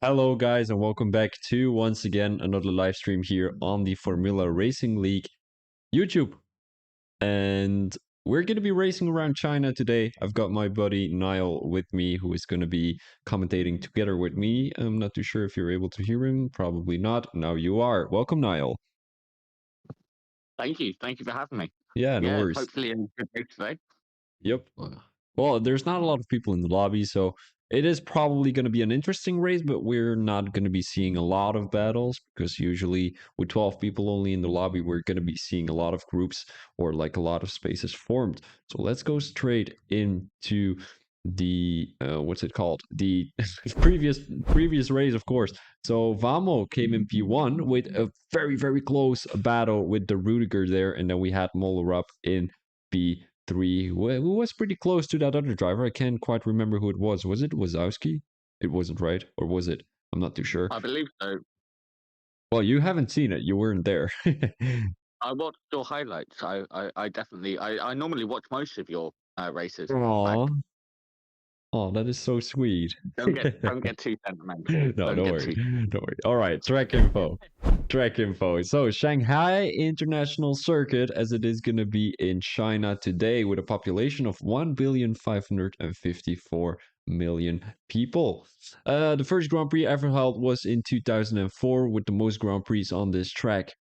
Hello, guys, and welcome back to once again another live stream here on the Formula Racing League YouTube. And we're going to be racing around China today. I've got my buddy Niall with me, who is going to be commentating together with me. I'm not too sure if you're able to hear him. Probably not. Now you are. Welcome, Niall. Thank you. Thank you for having me. Yeah, no Yeah, worries. hopefully a good day today. Yep. Well, there's not a lot of people in the lobby, so it is probably going to be an interesting race, but we're not going to be seeing a lot of battles because usually with 12 people only in the lobby, we're going to be seeing a lot of groups or like a lot of spaces formed. So let's go straight into the what's it called? The previous race, of course. So Vamo came in P1 with a very close battle with the Rudiger there, and then we had Moller up in P3, who was pretty close to that other driver. I can't quite remember who it was. Was it Wazowski? It wasn't, right? Or was it? I'm not too sure. I believe so. Well, you haven't seen it. You weren't there. I watched your highlights. I definitely I normally watch most of your races. Like, Aw. Oh, that is so sweet. don't get too sentimental. No, Don't don't get worry. too. Don't worry. All right, track info. Track info. So, Shanghai International Circuit, as it is going to be in China today, with a population of 1,554,000,000 people. The first Grand Prix ever held was in 2004, with the most Grand Prix on this track.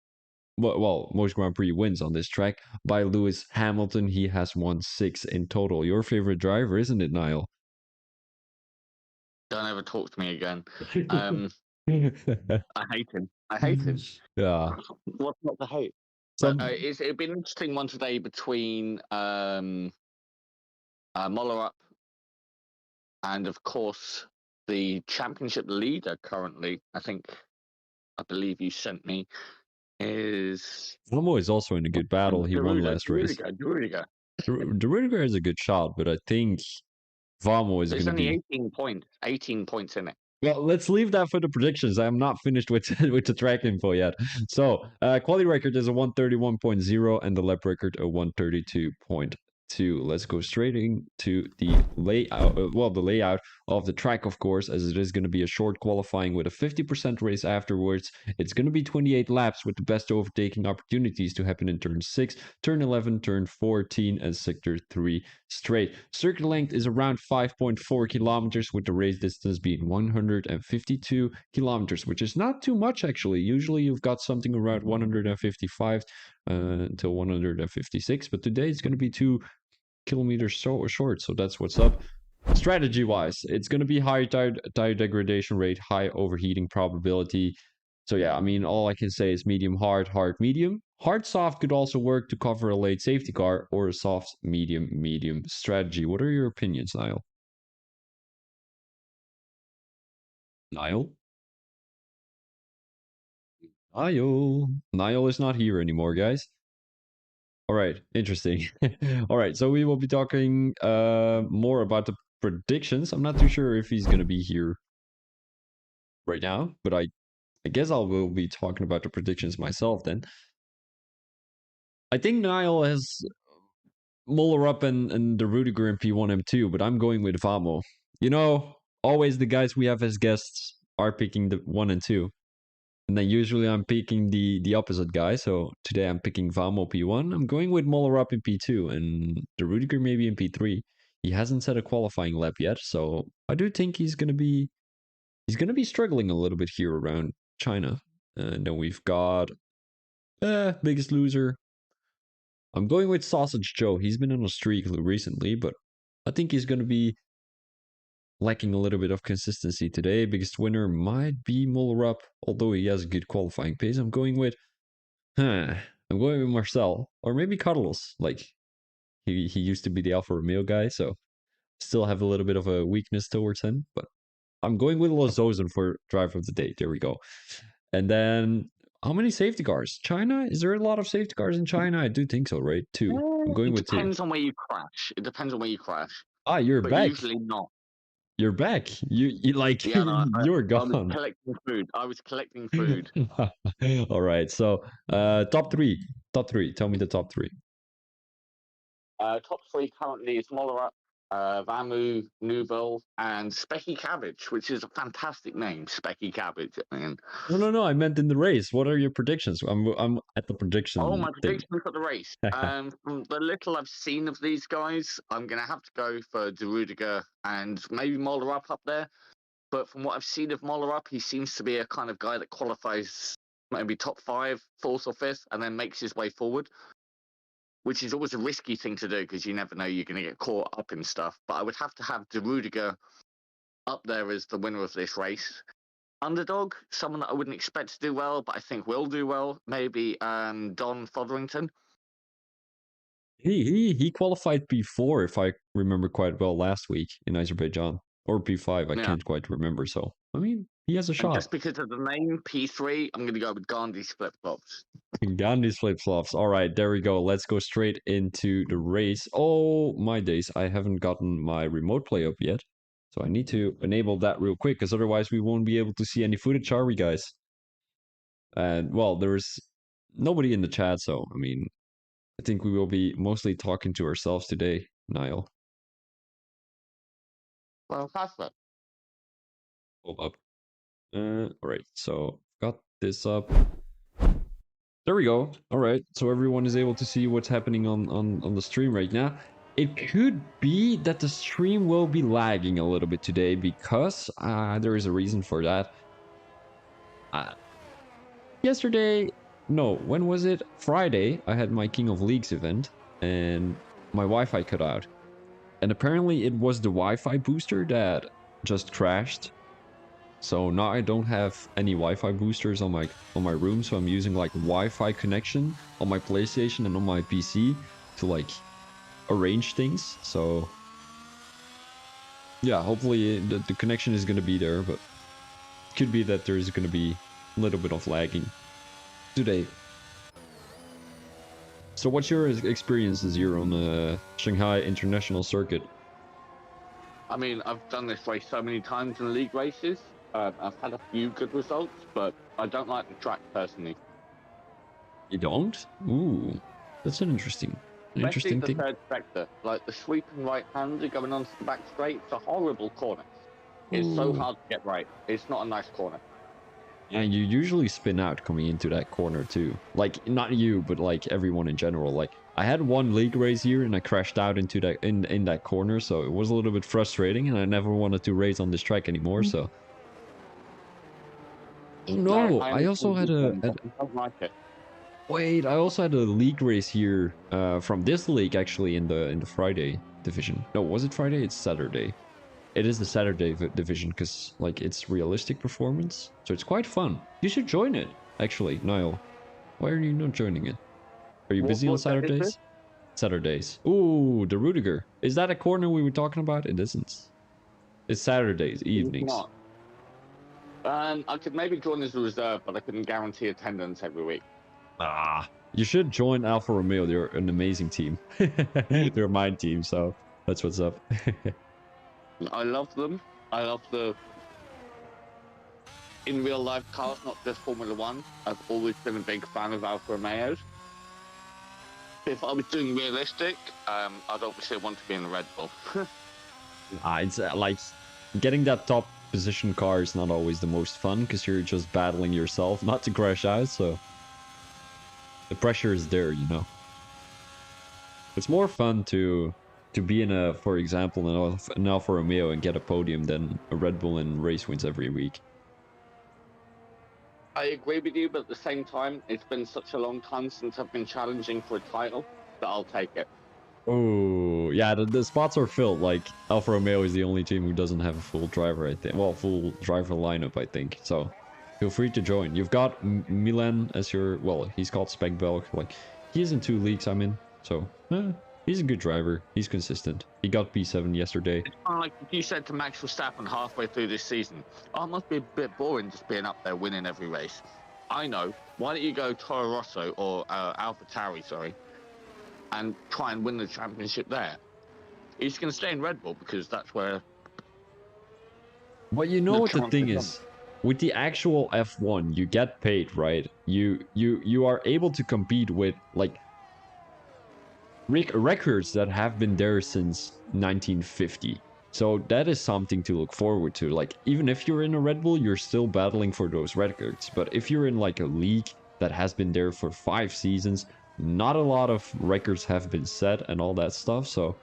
Well, most Grand Prix wins on this track by Lewis Hamilton. He has won 6 in total. Your favorite driver, isn't it, Niall? Don't ever talk to me again. I hate him. I hate him. Yeah. What's not to hate? But Some it'd be an interesting one today between Moller up and of course the championship leader currently. I believe you sent me is Momo is also in a good battle. He won last race. Rudiger. The Rudiger has a good shot, but I think Vamo is going There's to only be. 18 points in it. Well, let's leave that for the predictions. I'm not finished with with the track info yet. So, quality record is a 131.0 and the lap record a 132.2. Let's go straight into the layout. The layout of the track, of course, as it is going to be a short qualifying with a 50% race afterwards. It's going to be 28 laps with the best overtaking opportunities to happen in turn 6, turn 11, turn 14, and sector 3 straight. Circuit length is around 5.4 kilometers, with the race distance being 152 kilometers, which is not too much actually. Usually you've got something around 155 until 156, but today it's going to be 2 kilometers short, so that's what's up. Strategy wise, it's going to be high tire degradation rate, high overheating probability. So yeah, I mean, all I can say is medium hard, hard medium. Hard soft could also work to cover a late safety car, or a soft medium medium strategy. What are your opinions, Niall? Niall? Niall is not here anymore, guys. All right, interesting. All right, so we will be talking more about the predictions. I'm not too sure if he's going to be here right now, but I guess I will be talking about the predictions myself then. I think Niall has Muller up and the Rudiger in P1 M2, but I'm going with Vamo. You know, always the guys we have as guests are picking the 1 and 2. And then usually I'm picking the opposite guy. So today I'm picking Vamo P1. I'm going with Muller up in P2 and the Rudiger maybe in P3. He hasn't set a qualifying lap yet, so I do think he's gonna be struggling a little bit here around China. And then we've got biggest loser. I'm going with Sausage Joe. He's been on a streak recently, but I think he's gonna be lacking a little bit of consistency today. Biggest winner might be Muller up, although he has a good qualifying pace. I'm going with I'm going with Marcel or maybe Carlos. Like he used to be the Alfa Romeo guy, so still have a little bit of a weakness towards him. But I'm going with Lozozen for driver of the day. There we go. And then how many safety cars? China? Is there a lot of safety cars in China? I do think so, right? Two. I'm going It with two. depends on where you crash. It depends on where you crash, Ah, you're but back. usually not. You're back. You like Yeah, no, you're I was gone. collecting food. I was collecting food. All right. So, top three. Top three. Tell me the top three. Top three currently is Moller up. Vamu Nubel, and Specky Cabbage, which is a fantastic name, Specky Cabbage. I mean, No. I meant in the race. What are your predictions? I'm at the oh, prediction my thing. prediction for the race. From the little I've seen of these guys, I'm going to have to go for De Rudiger and maybe Moller up there. But from what I've seen of Moller up, he seems to be a kind of guy that qualifies maybe top 5, 4th or 5th, and then makes his way forward, which is always a risky thing to do because you never know you're going to get caught up in stuff. But I would have to have De Rudiger up there as the winner of this race. Underdog, someone that I wouldn't expect to do well, but I think will do well. Maybe Don Fotherington. He qualified P4 if I remember quite well last week in Azerbaijan, or P5. I Yeah. can't quite remember. So I mean, he has a And shot. just because of the name P3, I'm going to go with Gandhi's flip flops. Gandhi's flip flops. All right, there we go. Let's go straight into the race. Oh my days, I haven't gotten my remote play up yet, so I need to enable that real quick because otherwise we won't be able to see any footage, are we, guys? And well, there's nobody in the chat, so I mean, I think we will be mostly talking to ourselves today, Niall. Well, that's it. Hold up. All right, so got this up. There we go. All right, so everyone is able to see what's happening on the stream right now. It could be that the stream will be lagging a little bit today because there is a reason for that. Yesterday, no, when was it? Friday, I had my King of Leagues event and my Wi-Fi cut out. And apparently it was the Wi-Fi booster that just crashed. So now I don't have any Wi-Fi boosters on my room, so I'm using like Wi-Fi connection on my PlayStation and on my PC to like arrange things. So yeah, hopefully the connection is gonna be there, but it could be that there's gonna be a little bit of lagging today. So what's your experiences here on the Shanghai International Circuit? I mean, I've done this race so many times in league races. I've had a few good results, but I don't like the track personally. You don't? Ooh, that's an interesting Especially the thing. third sector, like the sweeping right-hander going onto the back straight. It's a horrible corner. It's so hard to get right. It's not a nice corner. Yeah, you usually spin out coming into that corner too. Like, not you, but like everyone in general. Like, I had one league race here and I crashed out into that in that corner, so it was a little bit frustrating, and I never wanted to race on this track anymore. So, no, I also had I don't like it. wait. I also had a league race here from this league actually in the Friday division. No, was it Friday? It's Saturday. It is the Saturday division because like it's realistic performance, so it's quite fun. You should join it, actually, Niall. Why are you not joining it? Are you busy on Saturdays? Saturdays. Ooh, the Rudiger. Is that a corner we were talking about? It isn't. It's Saturdays evenings. It's not. I could maybe join as a reserve, but I couldn't guarantee attendance every week. You should join Alfa Romeo. They're an amazing team. They're my team, so that's what's up. I love them. I love the in real life cars, not just Formula One. I've always been a big fan of Alfa Romeos. If I was doing realistic, I'd obviously want to be in a Red Bull. It's like getting that top position car is not always the most fun because you're just battling yourself not to crash out. So the pressure is there, you know. It's more fun to be in a, for example, an Alfa Romeo and get a podium than a Red Bull and race wins every week. I agree with you, but at the same time, it's been such a long time since I've been challenging for a title that I'll take it. Oh, yeah, the spots are filled. Like, Alfa Romeo is the only team who doesn't have a full driver, I think. Well, full driver lineup, I think. So, feel free to join. You've got Milan as your, well, he's called Spec Belg. Like, he is in 2 leagues I'm in. So, he's a good driver. He's consistent. He got P7 yesterday. It's kind of like if you said to Max Verstappen halfway through this season, oh, it must be a bit boring just being up there winning every race. I know. Why don't you go Toro Rosso or AlphaTauri, sorry, and try and win the championship there? He's going to stay in Red Bull because that's where... But you know what the thing is? With the actual F1, you get paid, right? You are able to compete with, like, records that have been there since 1950. So that is something to look forward to. Like, even if you're in a Red Bull, you're still battling for those records. But if you're in like a league that has been there for 5 seasons, not a lot of records have been set and all that stuff. So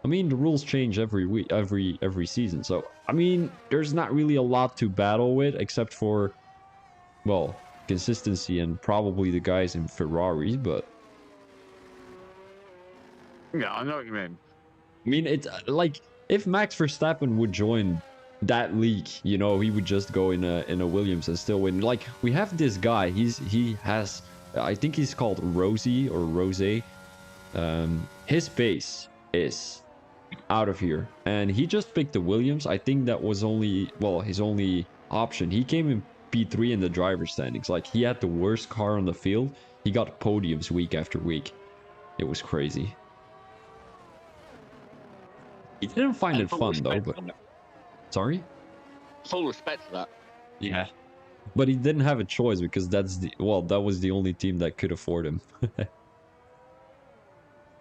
I mean, the rules change every week, every season. So I mean, there's not really a lot to battle with except for, well, consistency and probably the guys in Ferraris. But Yeah, I know what you mean. I mean, it's like if Max Verstappen would join that league, you know, he would just go in a Williams and still win. Like we have this guy, he has, I think he's called Rosie or Rose. His base is out of here, and he just picked the Williams. I think that was only, well, his only option. He came in P3 in the driver's standings. Like he had the worst car on the field. He got podiums week after week. It was crazy. He didn't find it fun though, but sorry? Full respect for that. Yeah. But he didn't have a choice because that was the only team that could afford him.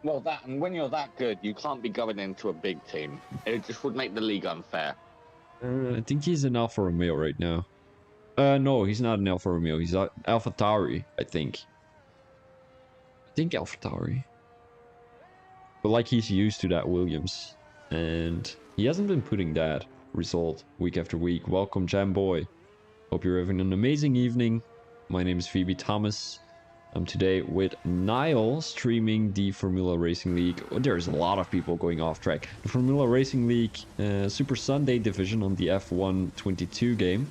Well, and when you're that good, you can't be going into a big team. It just would make the league unfair. I think he's in Alfa Romeo right now. No, he's not in Alfa Romeo. He's Alpha Tauri, I think. Alpha Tauri. But like he's used to that Williams. And he hasn't been putting that result week after week. Welcome, Jam Boy. Hope you're having an amazing evening. My name is Phoebe Thomas. I'm today with Niall streaming the Formula Racing League. Oh, there's a lot of people going off track. The Formula Racing League Super Sunday division on the F122 game.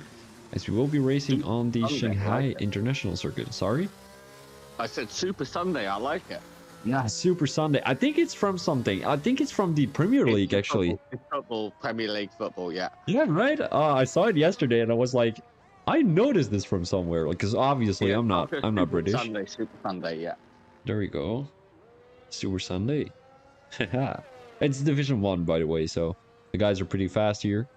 As we will be racing on the Shanghai International Circuit. Sorry? I said Super Sunday, I like it. Yeah, Super Sunday. I think it's from something. I think it's from the Premier League, actually. It's football, Premier League football, yeah. Yeah, right? I saw it yesterday and I was like, I noticed this from somewhere. Like, because obviously I'm not British. Super Sunday, yeah. There we go. Super Sunday. It's Division 1, by the way, so the guys are pretty fast here.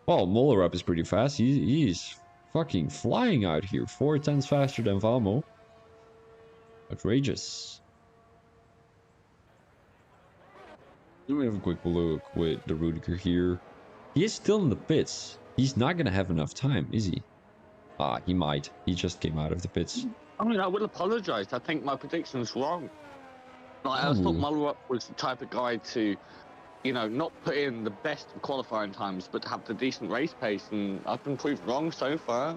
Well, Mollerup is pretty fast. He's fucking flying out here. 4 tenths faster than Valmo. Outrageous. Let me have a quick look with the Rudiger here. He is still in the pits. He's not gonna have enough time, is he? Ah, he might. He just came out of the pits. I mean, I will apologise. I think my prediction's wrong. Like, I thought Mollerup was the type of guy to, you know, not put in the best of qualifying times, but have the decent race pace, and I've been proved wrong so far.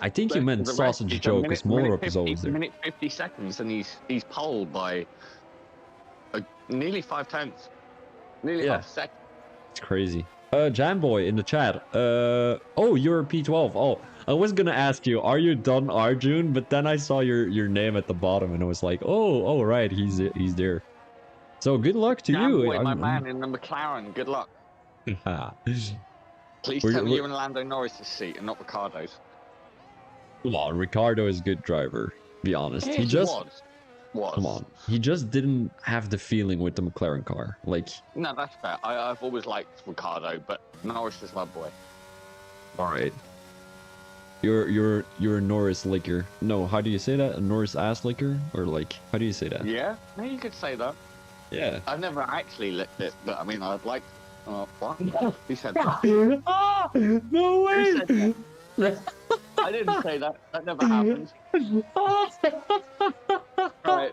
I think you meant Sausage Joe, because Mollerup is always there. Minute 50 seconds, and he's poled by nearly 5 tenths. Nearly half a second. It's crazy. Jamboy in the chat. Oh, you're P12. Oh, I was gonna ask you, are you done Arjun? But then I saw your name at the bottom, and I was like, oh, right, he's there. So good luck to Jamboy, you. my man in the McLaren. Good luck. Please tell me you're in Lando Norris's seat and not Ricardo's. Well, Ricardo is a good driver. Be honest. He just was. Come on. He just didn't have the feeling with the McLaren car. Like. No, that's fair. I've always liked Ricardo, but Norris is my boy. All right. You're a Norris licker. No, how do you say that? A Norris ass licker? Or like, how do you say that? Yeah, you could say that. Yeah. I've never actually licked it, but I mean, I'd like. What? Who said that? No way! Who said that? I didn't say that. That never happened. Right.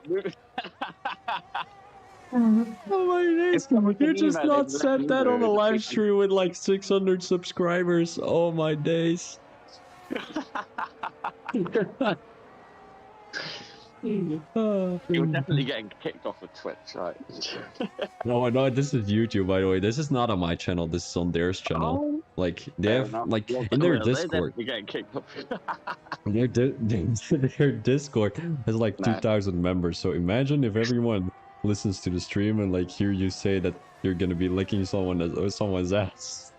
Oh my days! You just not said that on a live stream with like 600 subscribers. Oh my days! You're definitely getting kicked off of Twitch, right? No, this is YouTube, by the way. This is not on my channel. This is on theirs channel. Like they have, like in their Discord. You're getting kicked off. Their Discord has like 2,000 members. So imagine if everyone listens to the stream and like hear you say that you're gonna be licking someone's ass.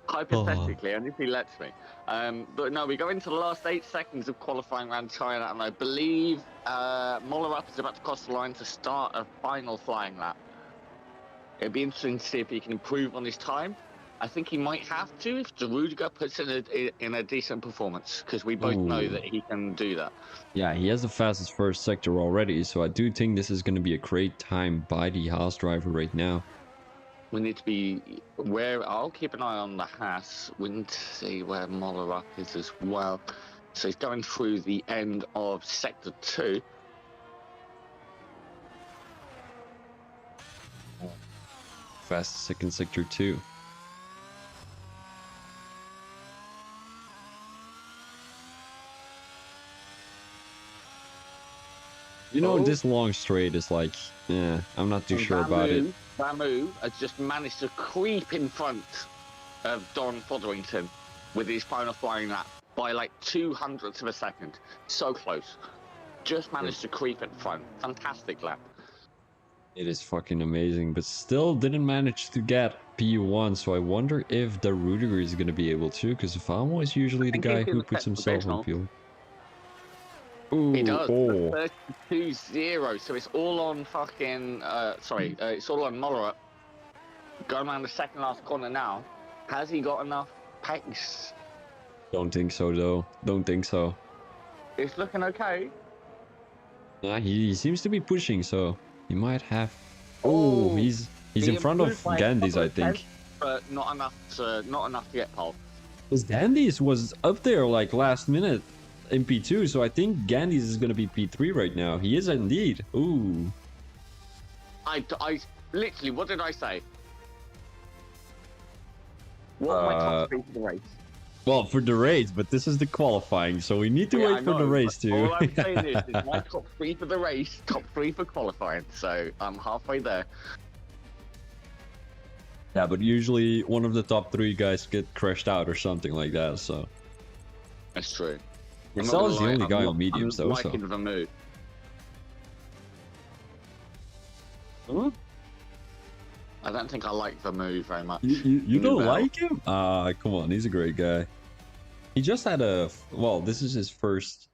Hypothetically, and if he lets me. But no, we go into the last 8 seconds of qualifying around China, and I believe Mollerup is about to cross the line to start a final flying lap. It'd be interesting to see if he can improve on his time. I think he might have to if Rudiger puts in a decent performance, because we both know Ooh. that he can do that. Yeah, he has the fastest first sector already, so I do think this is going to be a great time by the Haas driver right now. We need to be where. I'll keep an eye on the Haas. We need to see where Mollerup is as well. So he's going through the end of sector 2. Fastest second sector too. You know, Oh. this long straight is like, yeah, I'm not too sure about it. Ramu has just managed to creep in front of Don Fotherington with his final flying lap by like 200ths of a second. So close. Just managed to creep in front. Fantastic lap. It is fucking amazing, but still didn't manage to get P1, so I wonder if the Rudiger is going to be able to, because Famo is usually the guy who puts himself on P1. Ooh, He does. oh. 32-0, so it's all on fucking, it's all on Mollerup. Going around the second last corner now. Has he got enough pace? Don't think so, though. Don't think so. It's looking okay. He seems to be pushing, so he might have. Oh, he's in front of Gandhi's, I think. But not enough to get pole. Because Gandhi's was up there like last minute in P2, so I think Gandhi's is gonna be P3 right now. He is indeed. Ooh. I literally, what did I say? What am I top three for the race? Well, for the race, but this is the qualifying, so we need to wait for the race too. All I'm saying is my top 3 for the race, top 3 for qualifying, so I'm halfway there. Yeah, but usually one of the top 3 guys get crashed out or something like that, so. That's true. Marcel is the only guy on mediums, though, so. Liking the mood. Huh? I don't think I like the move very much. You don't like him? Come on, he's a great guy. He just had this is his first.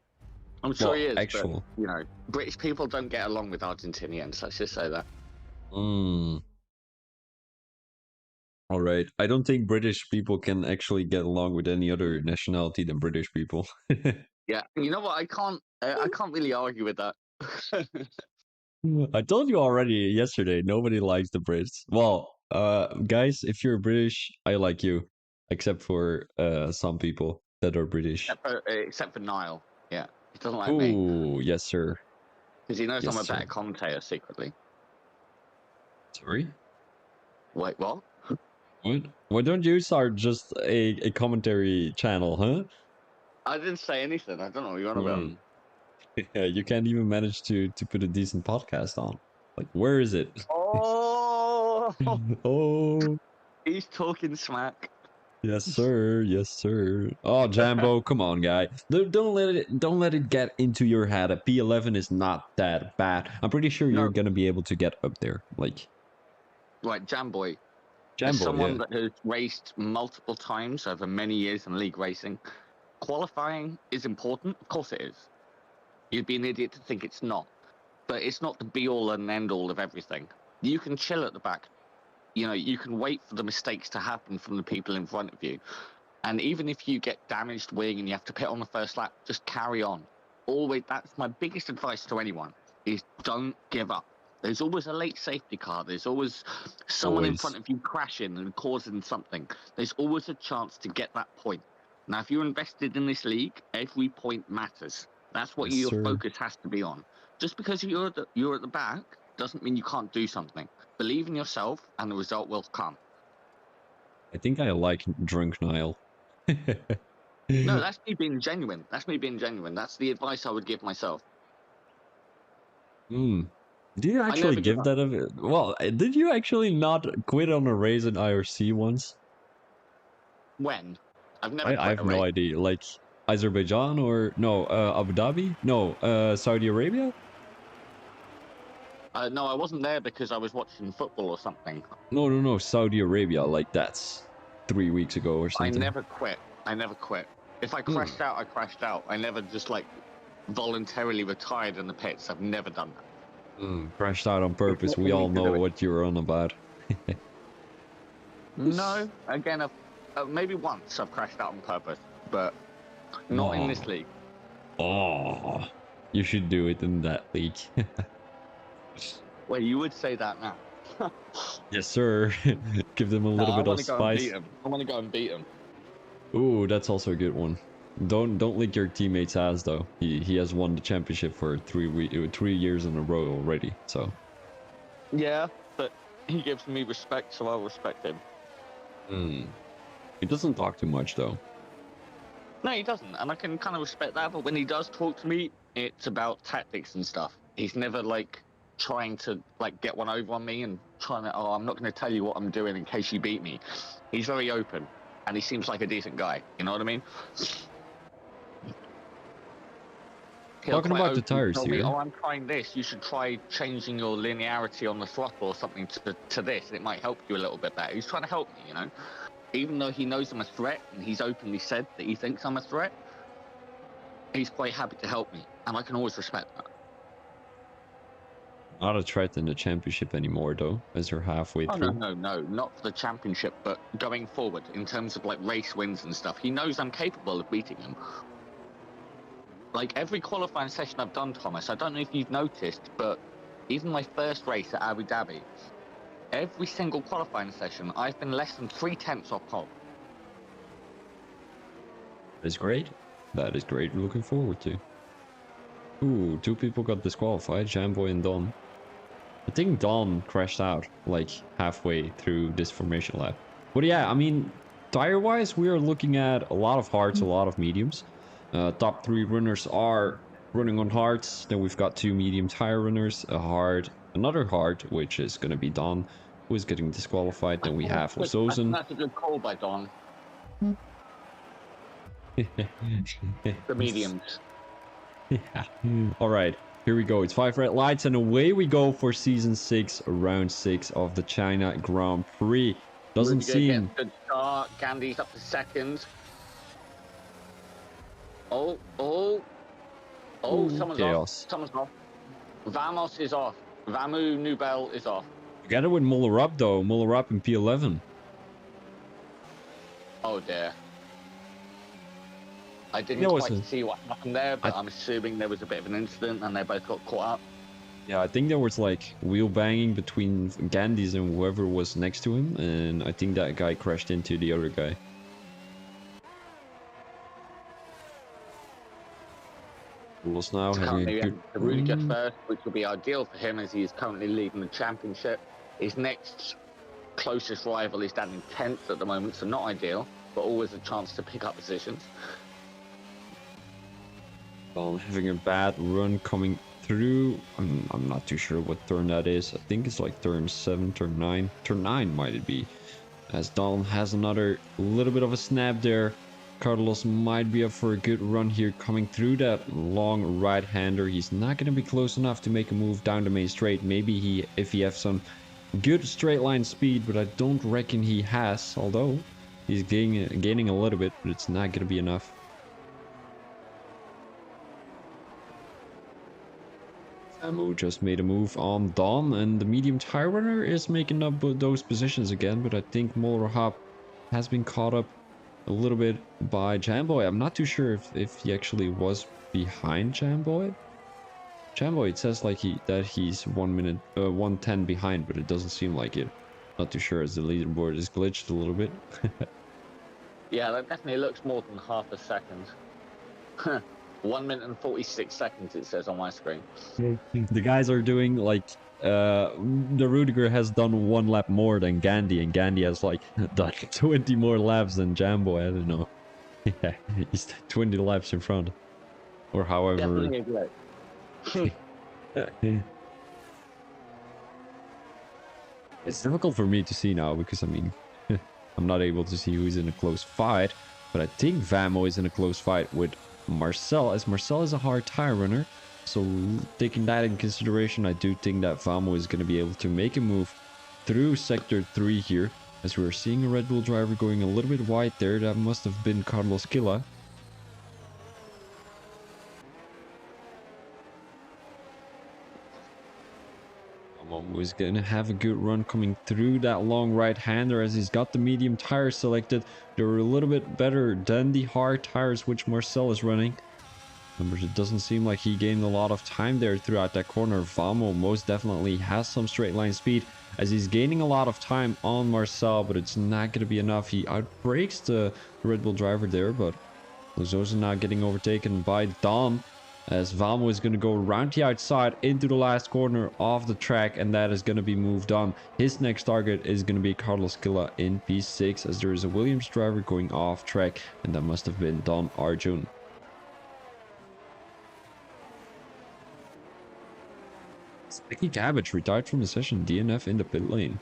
I'm sure he is, actual. But, you know, British people don't get along with Argentinians, let's just say that. All right. I don't think British people can actually get along with any other nationality than British people. Yeah, you know what? I can't really argue with that. I told you already yesterday, nobody likes the Brits. Well, guys, if you're British, I like you, except for some people that are British. Except for Niall, yeah, he doesn't like me. Ooh, yes, sir. Because he knows I'm a better commentator secretly. Sorry. Wait, what? What? Why don't you start just a commentary channel, huh? I didn't say anything. I don't know what you're on about. Yeah, you can't even manage to put a decent podcast on. Like, where is it? Oh, Oh, he's talking smack. yes, sir. Yes, sir. Oh, Jambo, come on, guy. Don't let it get into your head. A P11 is not that bad. I'm pretty sure you're gonna be able to get up there. Like, right, Jamboy. Jambo, as someone that has raced multiple times over many years in league racing, qualifying is important. Of course it is. You'd be an idiot to think it's not. But it's not the be-all and end-all of everything. You can chill at the back. You know, you can wait for the mistakes to happen from the people in front of you. And even if you get damaged wing and you have to pit on the first lap, just carry on. Always, that's my biggest advice to anyone, is don't give up. There's always a late safety car. There's always someone in front of you crashing and causing something. There's always a chance to get that point. Now, if you're invested in this league, every point matters. That's what your focus has to be on. Just because you're at the back doesn't mean you can't do something. Believe in yourself, and the result will come. I think I like drunk Niall. No, that's me being genuine. That's me being genuine. That's the advice I would give myself. Do you actually give that well, did you actually not quit on a race in IRC once? When? I've never I have no idea. Like Azerbaijan or no, Abu Dhabi? No, Saudi Arabia? No, I wasn't there because I was watching football or something. No, Saudi Arabia. Like that's 3 weeks ago or something. I never quit. If I crashed out, I crashed out. I never just like voluntarily retired in the pits. I've never done that. Crashed out on purpose. We all know what you're on about. No, again, maybe once I've crashed out on purpose, but not in this Oh, league. oh, you should do it in that league. Well, you would say that now. Yes, sir. Give them a No, little I bit want of to go and beat spice. him. I want to go and beat him. Ooh, that's also a good one. Don't lick your teammate's ass though. He has won the championship for 3 years in a row already. So Yeah, but he gives me respect, so I'll respect him. he doesn't talk too much though. No, he doesn't, and I can kind of respect that. But when he does talk to me, it's about tactics and stuff. He's never like trying to like get one over on me and trying to. Oh, I'm not going to tell you what I'm doing in case you beat me. He's very open, and he seems like a decent guy. You know what I mean? He'll Talking quite about the openly tires tell me, here. "Oh, I'm trying this. You should try changing your linearity on the throttle or something to this, and it might help you a little bit better." He's trying to help me, you know. Even though he knows I'm a threat, and he's openly said that he thinks I'm a threat, he's quite happy to help me, and I can always respect that. Not a threat in the championship anymore though, as you're halfway Oh no, through. no, no, not for the championship, but going forward in terms of like race wins and stuff. He knows I'm capable of beating him. Like every qualifying session I've done, Thomas, I don't know if you've noticed, but even my first race at Abu Dhabi, every single qualifying session, I've been less than 3/10 off pole. That's great. That is great. Looking forward to. Ooh, two people got disqualified, Jamboy and Don. I think Don crashed out like halfway through this formation lap. But yeah, I mean, tire-wise, we are looking at a lot of hards, a lot of mediums. Top three runners are running on hards. Then we've got two medium tire runners, a hard, another hard, which is going to be Don, who is getting disqualified. Then we have I think Ozozen. that's a good call by Don. The mediums. Yeah. All right, here we go. It's 5 red lights, and away we go for season 6, round 6 of the China Grand Prix. Doesn't Rudiger gets seem. a good start. Gandhi's up to second. Oh, oh, oh! Ooh, Someone's off. chaos. Someone's off. Vamos is off. Vamu Nubel is off. Together with Muller up though, Muller up in P11. Oh dear. I didn't There was quite a- see what happened there, but I- I'm assuming there was a bit of an incident and they both got caught up. Yeah, I think there was like wheel banging between Gandhi's and whoever was next to him, and I think that guy crashed into the other guy. Was now having a Currently, good Rudiger run. first, which will be ideal for him as he is currently leading the championship. His next closest rival is down in 10th at the moment, so not ideal, but always a chance to pick up positions. Well, having a bad run coming through. I'm not too sure what turn that is. I think it's like turn 7, turn 9. Turn 9 might it be. As Don has another little bit of a snap there. Carlos might be up for a good run here coming through that long right-hander. He's not going to be close enough to make a move down the main straight. Maybe if he has some good straight line speed, but I don't reckon he has. Although he's gaining a little bit, but it's not going to be enough. Samu just made a move on Don, and the medium tire runner is making up those positions again, but I think Molrahab has been caught up a little bit by Jamboy. I'm not too sure if he actually was behind Jamboy. Jamboy, it says like he's 1 minute 110 behind, but it doesn't seem like it. Not too sure as the leaderboard is glitched a little bit. Yeah, that definitely looks more than half a second. 1 minute and 46 seconds, it says on my screen. The guys are doing like the Rudiger has done 1 lap more than Gandhi, and Gandhi has like done 20 more laps than Jambo. I don't know. Yeah, he's 20 laps in front, or however. Definitely a glitch. It's difficult for me to see now because I mean I'm not able to see who's in a close fight, but I think Vamo is in a close fight with Marcel, as Marcel is a hard tire runner. So taking that in consideration, I do think that Vamo is going to be able to make a move through sector 3 here, as we're seeing a Red Bull driver going a little bit wide there. That must have been Carlos Killa. is going to have a good run coming through that long right-hander as he's got the medium tires selected. They're a little bit better than the hard tires which Marcel is running. But it doesn't seem like he gained a lot of time there throughout that corner. Vamo most definitely has some straight line speed as he's gaining a lot of time on Marcel, but it's not going to be enough. He outbrakes the Red Bull driver there, but Lozosa now getting overtaken by Don as Vamo is going to go around the outside into the last corner of the track, and that is going to be moved on. His next target is going to be Carlos Killa in P6 as there is a Williams driver going off track, and that must have been Don Arjun. Sticky Cabbage retired from the session, DNF in the pit lane.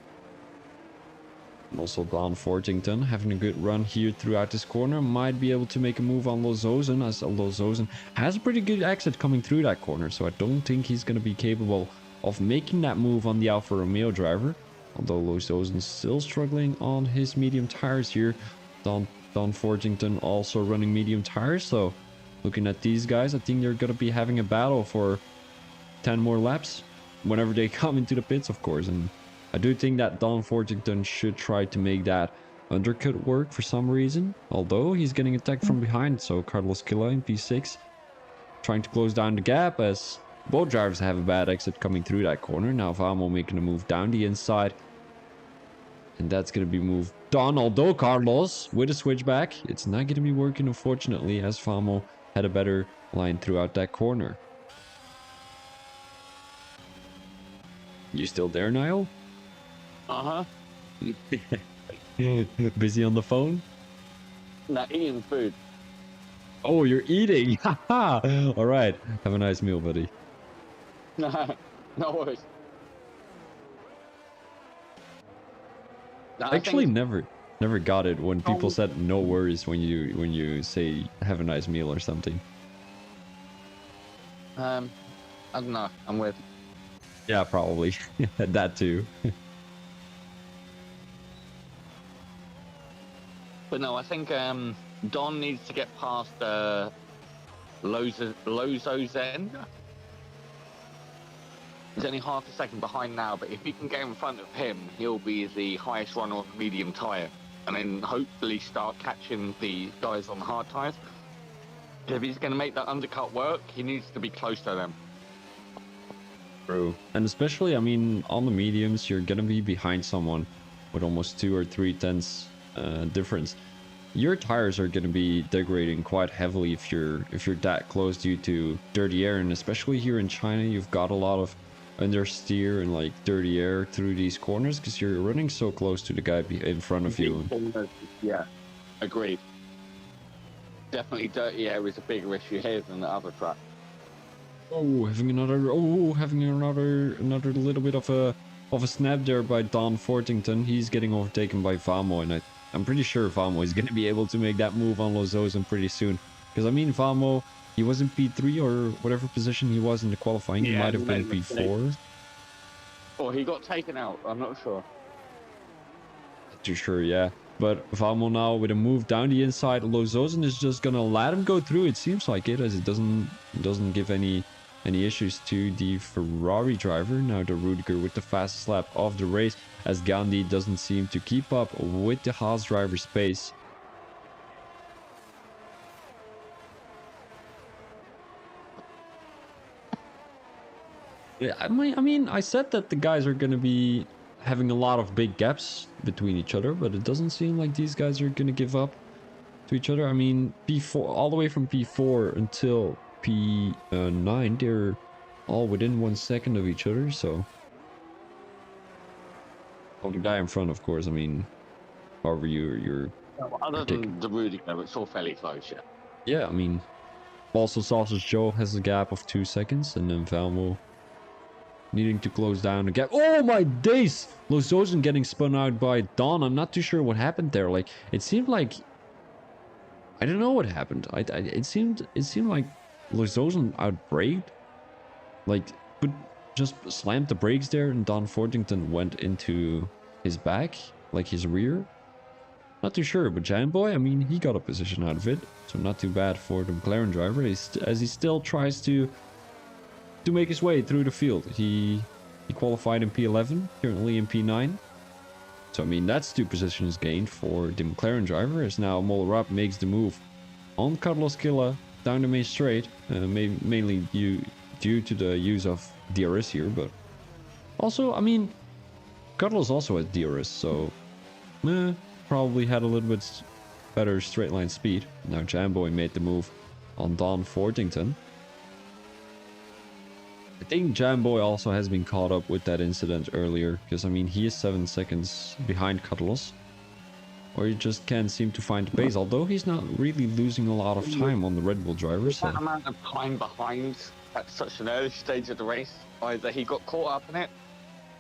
And also Don Fortington having a good run here throughout this corner. Might be able to make a move on Lozosen as Lozosen has a pretty good exit coming through that corner. So I don't think he's going to be capable of making that move on the Alfa Romeo driver. Although Lozosen's still struggling on his medium tires here. Don Fortington also running medium tires. So looking at these guys, I think they're going to be having a battle for 10 more laps. Whenever they come into the pits, of course. And I do think that Don Fortington should try to make that undercut work for some reason. Although he's getting attacked from behind. So Carlos Killa in P6 trying to close down the gap as both drivers have a bad exit coming through that corner. Now Vamo making a move down the inside. And that's going to be moved on. Although Carlos with a switchback, it's not going to be working unfortunately as Vamo had a better line throughout that corner. You still there, Niall? Uh-huh. Busy on the phone? No, eating food. Oh, you're eating! Haha! Alright, have a nice meal, buddy. No, no worries. No, I actually never got it when people said no worries when you say have a nice meal or something. I don't know, I'm with. Yeah, probably. That too. But no, I think Don needs to get past Lozosen. He's only half a second behind now, but if he can get in front of him, he'll be the highest runner on the medium tyre. And then hopefully start catching the guys on the hard tyres. If he's going to make that undercut work, he needs to be close to them. True. And especially, I mean, on the mediums, you're gonna be behind someone with almost 2 or 3 tenths difference. Your tires are gonna be degrading quite heavily if you're that close due to dirty air, and especially here in China, you've got a lot of understeer and like dirty air through these corners because you're running so close to the guy in front of you. Yeah, agreed. Definitely, dirty air is a bigger issue here than the other track. Having another little bit of a snap there by Don Fortington. He's getting overtaken by Vamo, and I'm pretty sure Vamo is going to be able to make that move on Lozosen pretty soon. Because I mean, Vamo, he was in P3 or whatever position he was in the qualifying. Yeah, he might have been P4. Or he got taken out. I'm not sure. Not too sure, yeah. But Vamo now with a move down the inside. Lozosen is just gonna let him go through. It seems like it, as it doesn't give any issues to the Ferrari driver. Now the Rudiger with the fastest lap of the race, as Gandhi doesn't seem to keep up with the Haas driver's pace. Yeah, I mean, I said that the guys are gonna be having a lot of big gaps between each other, but it doesn't seem like these guys are gonna give up to each other. I mean, P4 all the way from P4 until P9, they're all within 1 second of each other. So, oh, the guy in front, of course. I mean, however you're other than the Rudiger, it's all fairly close, yeah. Yeah, I mean, also Sausage Joe has a gap of 2 seconds, and then Valmo needing to close down the gap. Oh my days! Lozosen getting spun out by Don. I'm not too sure what happened there. Like, it seemed like, I don't know what happened. It seemed like Lozosen outbraked, like, but just slammed the brakes there, and Don Fortington went into his back, like his rear. Not too sure, but Giant Boy, I mean, he got a position out of it, so not too bad for the McLaren driver, as he still tries to make his way through the field. He He qualified in P11, currently in P9. So, I mean, that's 2 positions gained for the McLaren driver, as now Moller makes the move on Carlos Killa down the main straight, mainly due to the use of DRS here, but also, I mean, Carlos also has DRS, so probably had a little bit better straight line speed. Now Jamboy made the move on Don Fortington. I think Jamboy also has been caught up with that incident earlier, because I mean he is 7 seconds behind Carlos. Or he just can't seem to find the pace, although he's not really losing a lot of time on the Red Bull driver. So that amount of time behind at such an early stage of the race, either he got caught up in it,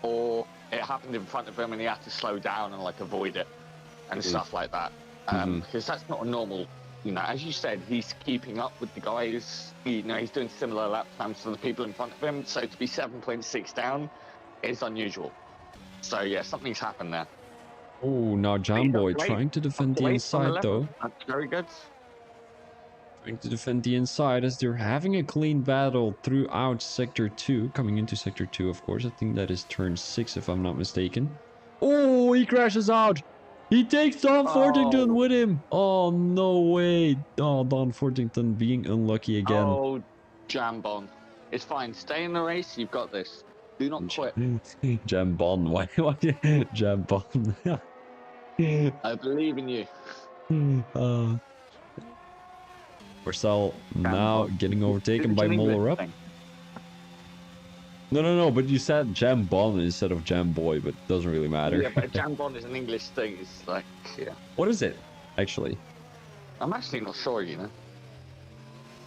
or it happened in front of him and he had to slow down and like avoid it and stuff like that. Because that's not a normal, you know, as you said, he's keeping up with the guys, you know, he's doing similar lap times to the people in front of him, so to be 7.6 down is unusual. So yeah, something's happened there. oh, now Jamboy trying to defend the inside though. That's very good. Trying to defend the inside as they're having a clean battle throughout Sector 2. Coming into Sector 2, of course. I think that is turn 6 if I'm not mistaken. Oh, he crashes out. He takes Don Fortington with him. Oh, no way. Oh, Don Fortington being unlucky again. Oh, Jambon. It's fine. Stay in the race. You've got this. Do not quit. Jambon. Why? Jambon. I believe in you. Marcel now getting overtaken by Moller up. No, but you said Jambon instead of Jamboy, but it doesn't really matter. Yeah, but Jambon is an English thing. It's like, yeah. What is it, actually? I'm actually not sure, you know.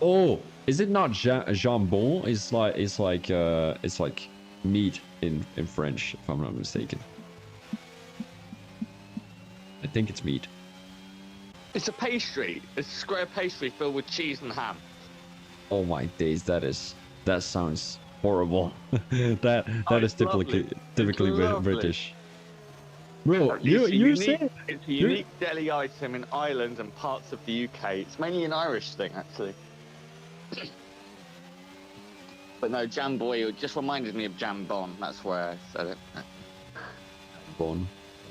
Oh, is it not jambon? It's like meat in French, if I'm not mistaken. I think it's meat. It's a pastry. It's a square pastry filled with cheese and ham. Oh my days, that sounds horrible. that is typically British. Bro, you're saying it's a unique deli item in Ireland and parts of the UK. It's mainly an Irish thing, actually. But no, Jamboy, it just reminded me of Jambon. That's where I said it. Jambon.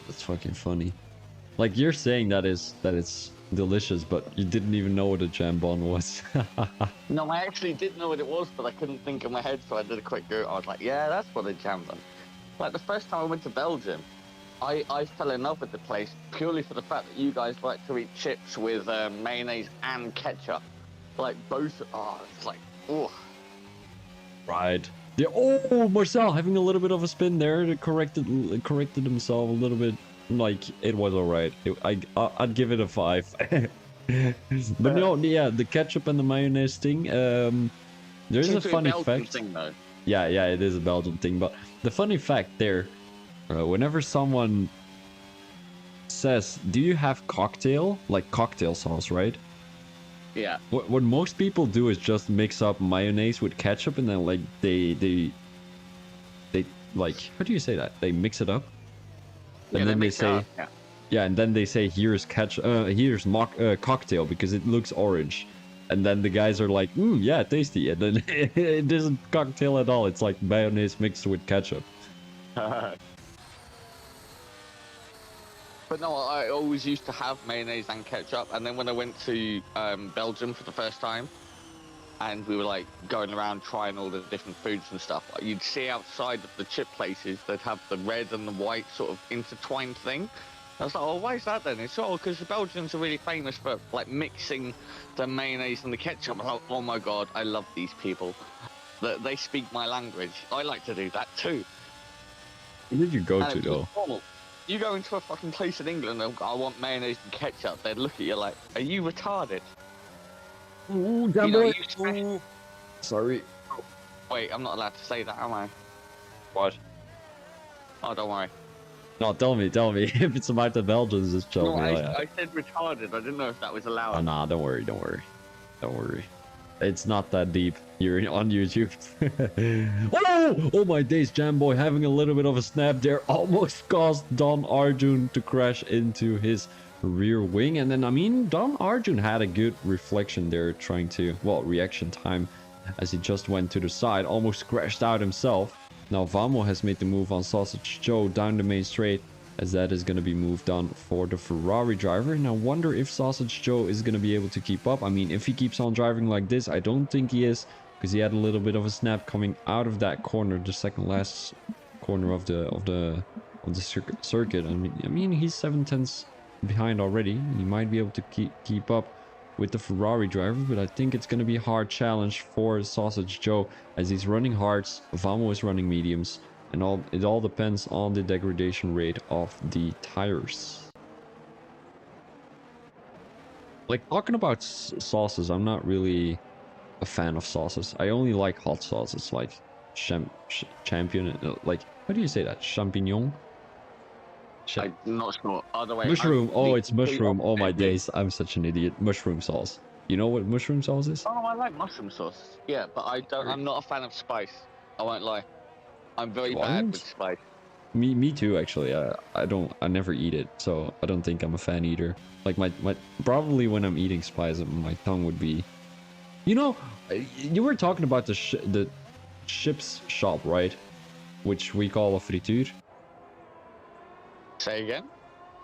That's fucking funny. Like, you're saying that it's delicious, but you didn't even know what a jambon was. No, I actually did know what it was, but I couldn't think in my head, so I did a quick Google. I was like, yeah, that's what a jambon. Like, the first time I went to Belgium, I fell in love with the place purely for the fact that you guys like to eat chips with mayonnaise and ketchup. Like, both, it's like, oh. Right. Yeah, oh, Marcel having a little bit of a spin there to corrected himself a little bit. Like, it was alright. I'd give it a 5. But no, yeah, the ketchup and the mayonnaise thing. There's a funny fact. Thing, though. Yeah, it is a Belgian thing. But the funny fact there, whenever someone says, "Do you have cocktail?" Like cocktail sauce, right? Yeah. What most people do is just mix up mayonnaise with ketchup, and then like they like, how do you say that? They mix it up. And then they say, and then they say, here's cocktail because it looks orange. And then the guys are like, yeah, tasty. And then it isn't cocktail at all. It's like mayonnaise mixed with ketchup. But no, I always used to have mayonnaise and ketchup. And then when I went to Belgium for the first time, and we were like going around trying all the different foods and stuff, you'd see outside of the chip places, they'd have the red and the white sort of intertwined thing. I was like, oh, why is that then? It's all because the Belgians are really famous for like mixing the mayonnaise and the ketchup. I'm like, oh my God, I love these people. They speak my language. I like to do that too. Where did you go to though? Normal. You go into a fucking place in England and I want mayonnaise and ketchup, they'd look at you like, are you retarded? Ooh, sorry. Oh, wait, I'm not allowed to say that, am I? What? Oh, don't worry. No, tell me. If it's about the Belgians, just tell me. I said retarded. I didn't know if that was allowed. Oh, nah, don't worry. It's not that deep. You're on YouTube. Oh my days, Jamboy having a little bit of a snap there. Almost caused Don Arjun to crash into his rear wing. And then, I mean, Don Arjun had a good reflection there, trying to, reaction time, as he just went to the side, almost crashed out himself. Now Vamo has made the move on Sausage Joe down the main straight, as that is going to be moved on for the Ferrari driver. And I wonder if Sausage Joe is going to be able to keep up. I mean, if he keeps on driving like this, I don't think he is, because he had a little bit of a snap coming out of that corner, the second last corner of the circuit. I mean, he's 7/10 behind already. He might be able to keep up with the Ferrari driver, but I think it's going to be a hard challenge for Sausage Joe, as he's running hards, Vamo is running mediums, and it all depends on the degradation rate of the tires. Like, talking about sauces, I'm not really a fan of sauces. I only like hot sauces, like champion, like, how do you say that? Champignon? I'm not sure. Either way, Mushroom. Oh, it's complete mushroom. Oh my opposite of you. days. I'm such an idiot. Mushroom sauce. You know what mushroom sauce is? Oh, I like mushroom sauce. Yeah, but I'm not a fan of spice. I won't lie. I'm very bad with spice. Me too, actually. I never eat it, so I don't think I'm a fan eater. Like my probably when I'm eating spice, my tongue would be. You know, you were talking about the chips shop, right? Which we call a frituur. Say again?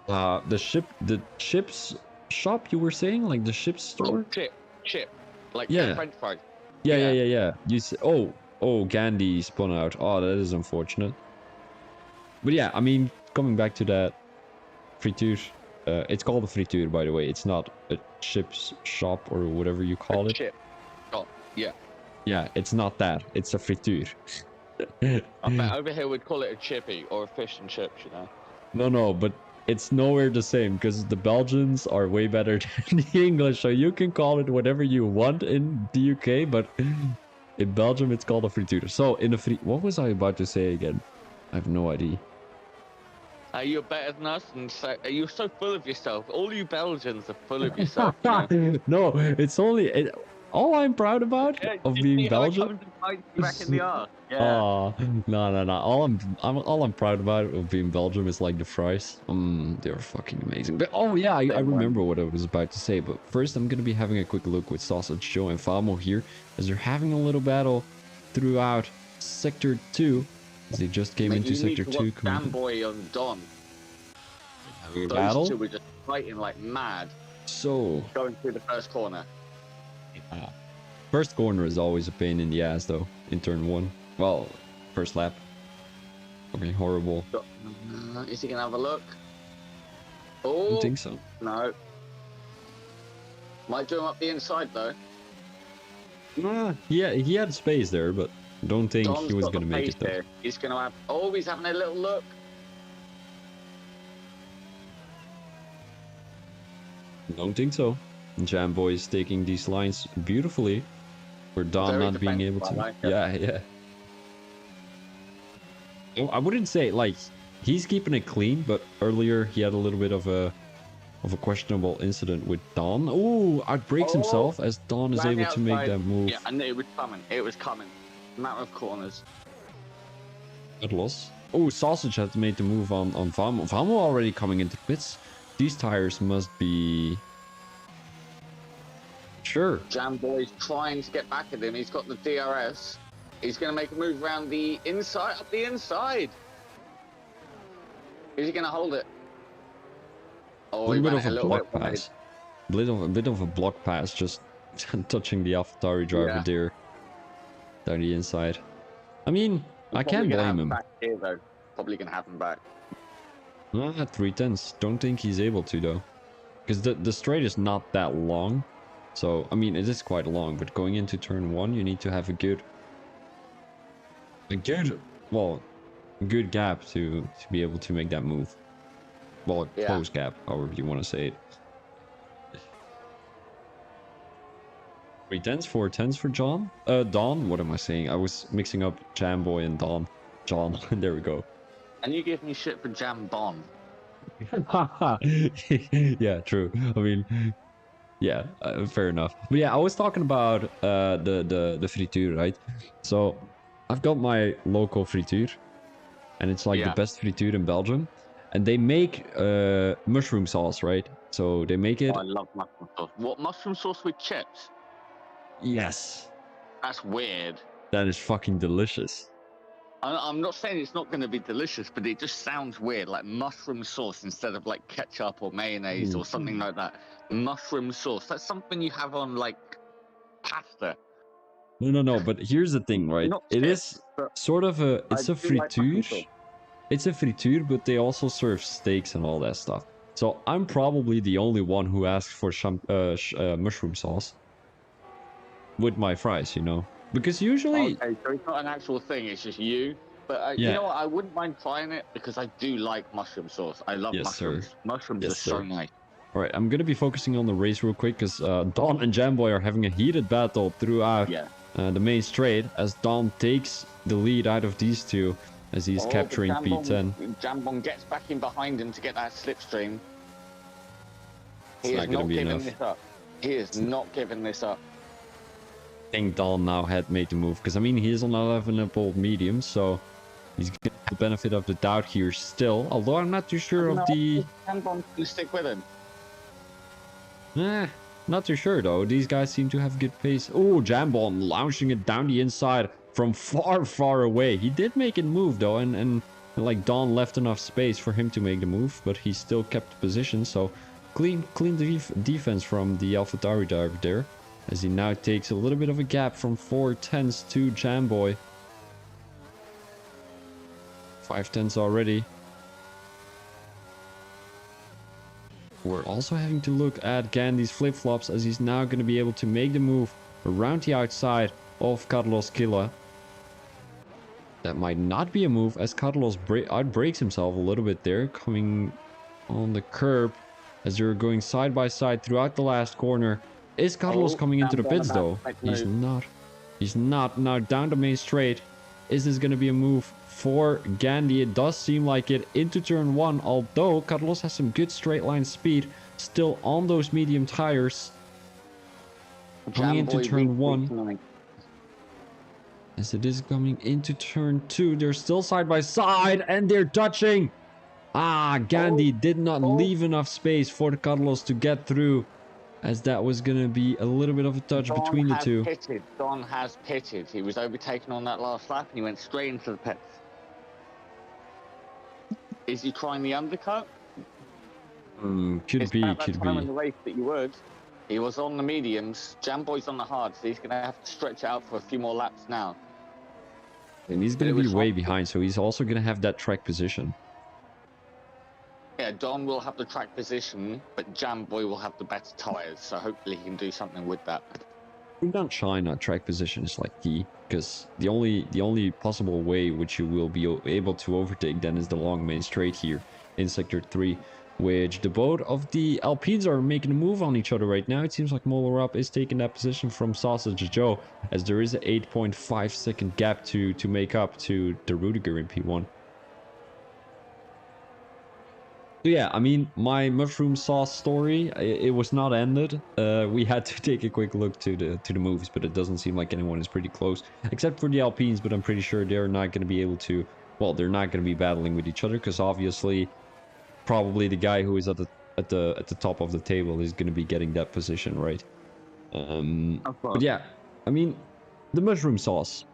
The chips shop you were saying, like the chips store? Oh, chip. Like Yeah. French fries. Yeah. You say, oh, Gandhi spun out. Oh, that is unfortunate. But yeah, I mean, coming back to that frituur, it's called a frituur, by the way. It's not a chips shop or whatever you call it. Chip. Oh, yeah. Yeah, it's not that. It's a frituur. I bet over here we'd call it a chippy or a fish and chips, you know? No, but it's nowhere the same, because the Belgians are way better than the English, so you can call it whatever you want in the UK, but in Belgium it's called a frituur. So in a what was I about to say again? I have no idea. You're better than us, and you're so full of yourself. All you Belgians are full of yourself. You know? No, it's only all I'm proud about of being Belgian. Back in the arse. Yeah. No. All I'm proud about of being Belgium is like the fries. They're fucking amazing. But oh yeah, I remember what I was about to say. But first, I'm gonna be having a quick look with Sausage Joe and Vamo here, as they're having a little battle throughout Sector 2. As they just came into Sector 2. Fanboy on Don. Having a Those battle. two were just fighting like mad. So going through the first corner. First corner is always a pain in the ass, though. In turn 1. Well, first lap. Okay, horrible. Is he gonna have a look? I Oh, don't think so. no. Might do him up the inside though. Yeah, he had space there, but don't think Don's he was got gonna the make pace it though. there. He's gonna have. Oh, he's having a little look. Don't think so. Jamboy is taking these lines beautifully. For Don Very not being able defensive, I to. like it. Yeah. I wouldn't say like he's keeping it clean, but earlier he had a little bit of a questionable incident with Don. Oh, outbreaks himself as Don is Round the able to make outside. that move. Yeah, I knew it was coming. It was coming. Matter of corners. Good loss. Oh, Sausage has made the move on Vamo. Vamo already coming into pits. These tires must be. Sure. Jamboy's trying to get back at him. He's got the DRS. He's going to make a move around the inside, up the inside. Is he going to hold it? Oh, A he little ran bit it of a block wide. pass. A bit of a block pass, just touching the AlphaTauri driver Yeah. there. Down the inside. I mean, I can't Probably gonna blame have him. Back here, though. Probably going to have him back. At 3/10. Don't think he's able to though. Because the straight is not that long. So, I mean, it is quite long, but going into turn 1, you need to have a good gap to be able to make that move. Well, Yeah. close gap, however you want to say it. 3/10s, 4/10s for John? Don? What am I saying? I was mixing up Jamboy and Don. John, there we go. And you give me shit for Jambon. Yeah, true. I mean, yeah, fair enough. But yeah, I was talking about the frituur, right? So I've got my local frituur, and it's like the best frituur in Belgium, and they make mushroom sauce, right? So they make it. Oh, I love mushroom sauce. What, mushroom sauce with chips? Yes, That's weird. that is fucking delicious. I'm not saying it's not going to be delicious, but it just sounds weird, like mushroom sauce instead of like ketchup or mayonnaise or something like that. Mushroom sauce. That's something you have on like pasta, No. But here's the thing, right? not It is chips. But sort of a, I it's a do like mushroom friture. sauce. It's a friture, but they also serve steaks and all that stuff. So I'm probably the only one who asks for mushroom sauce with my fries, you know? Because usually, Okay, so it's not an actual thing; it's just you. But you yeah, know what? I wouldn't mind trying it because I do like mushroom sauce. I love yes, sir. mushrooms. Mushrooms are Yes, so sir. nice. All right, I'm gonna be focusing on the race real quick because Don and Jamboy are having a heated battle throughout Yeah. the main straight as Don takes the lead out of these two as he's Oh, but capturing P10. Jambon gets back in behind him to get that slipstream. It's He not is gonna not be giving enough. this up. He is not giving this up. I think Don now had made the move because I mean he is on 11-level medium, so he's getting the benefit of the doubt here still. Although I'm not too sure of No, the. Jambon's gonna stick with him. Not too sure though. These guys seem to have good pace. Oh, Jambon launching it down the inside from far away. He did make it move though, and like Don left enough space for him to make the move, but he still kept position. So clean defense from the AlphaTauri driver there, as he now takes a little bit of a gap from 4 tenths to Jamboy. 5 tenths already. We're also having to look at Gandhi's flip-flops as he's now going to be able to make the move around the outside of Carlos Killa. That might not be a move as Carlos outbrakes himself a little bit there, coming on the curb as they're going side by side throughout the last corner. Is Carlos coming into the pits though? He's not. He's not. Now down the main straight. Is this going to be a move for Gandhi? It does seem like it into turn 1, although Carlos has some good straight line speed still on those medium tires. Coming into turn 1. As it is coming into turn 2, they're still side by side and they're touching. Gandhi did not leave enough space for Carlos to get through, as that was going to be a little bit of a touch between the two. Don has pitted. He was overtaken on that last lap and he went straight into the pits. Is he trying the undercut? Could be. In the race that you would. He was on the mediums. Jamboy's on the hards. So he's going to have to stretch it out for a few more laps now. And he's going to be way behind, so he's also going to have that track position. Yeah, Don will have the track position, but Jamboy will have the better tires, so hopefully he can do something with that. Don't China track position is like key, because the only possible way which you will be able to overtake then is the long main straight here in sector 3, which the both of the Alpines are making a move on each other right now. It seems like Moller is taking that position from Sausage Joe, as there is an 8.5 second gap to make up to the Rudiger in P1. Yeah, I mean, my mushroom sauce story, it was not ended. We had to take a quick look to the moves, but it doesn't seem like anyone is pretty close, except for the Alpines, but I'm pretty sure they're not going to be able to, well, they're not going to be battling with each other, because obviously, probably the guy who is at the top of the table is going to be getting that position, right? But yeah, I mean, the mushroom sauce.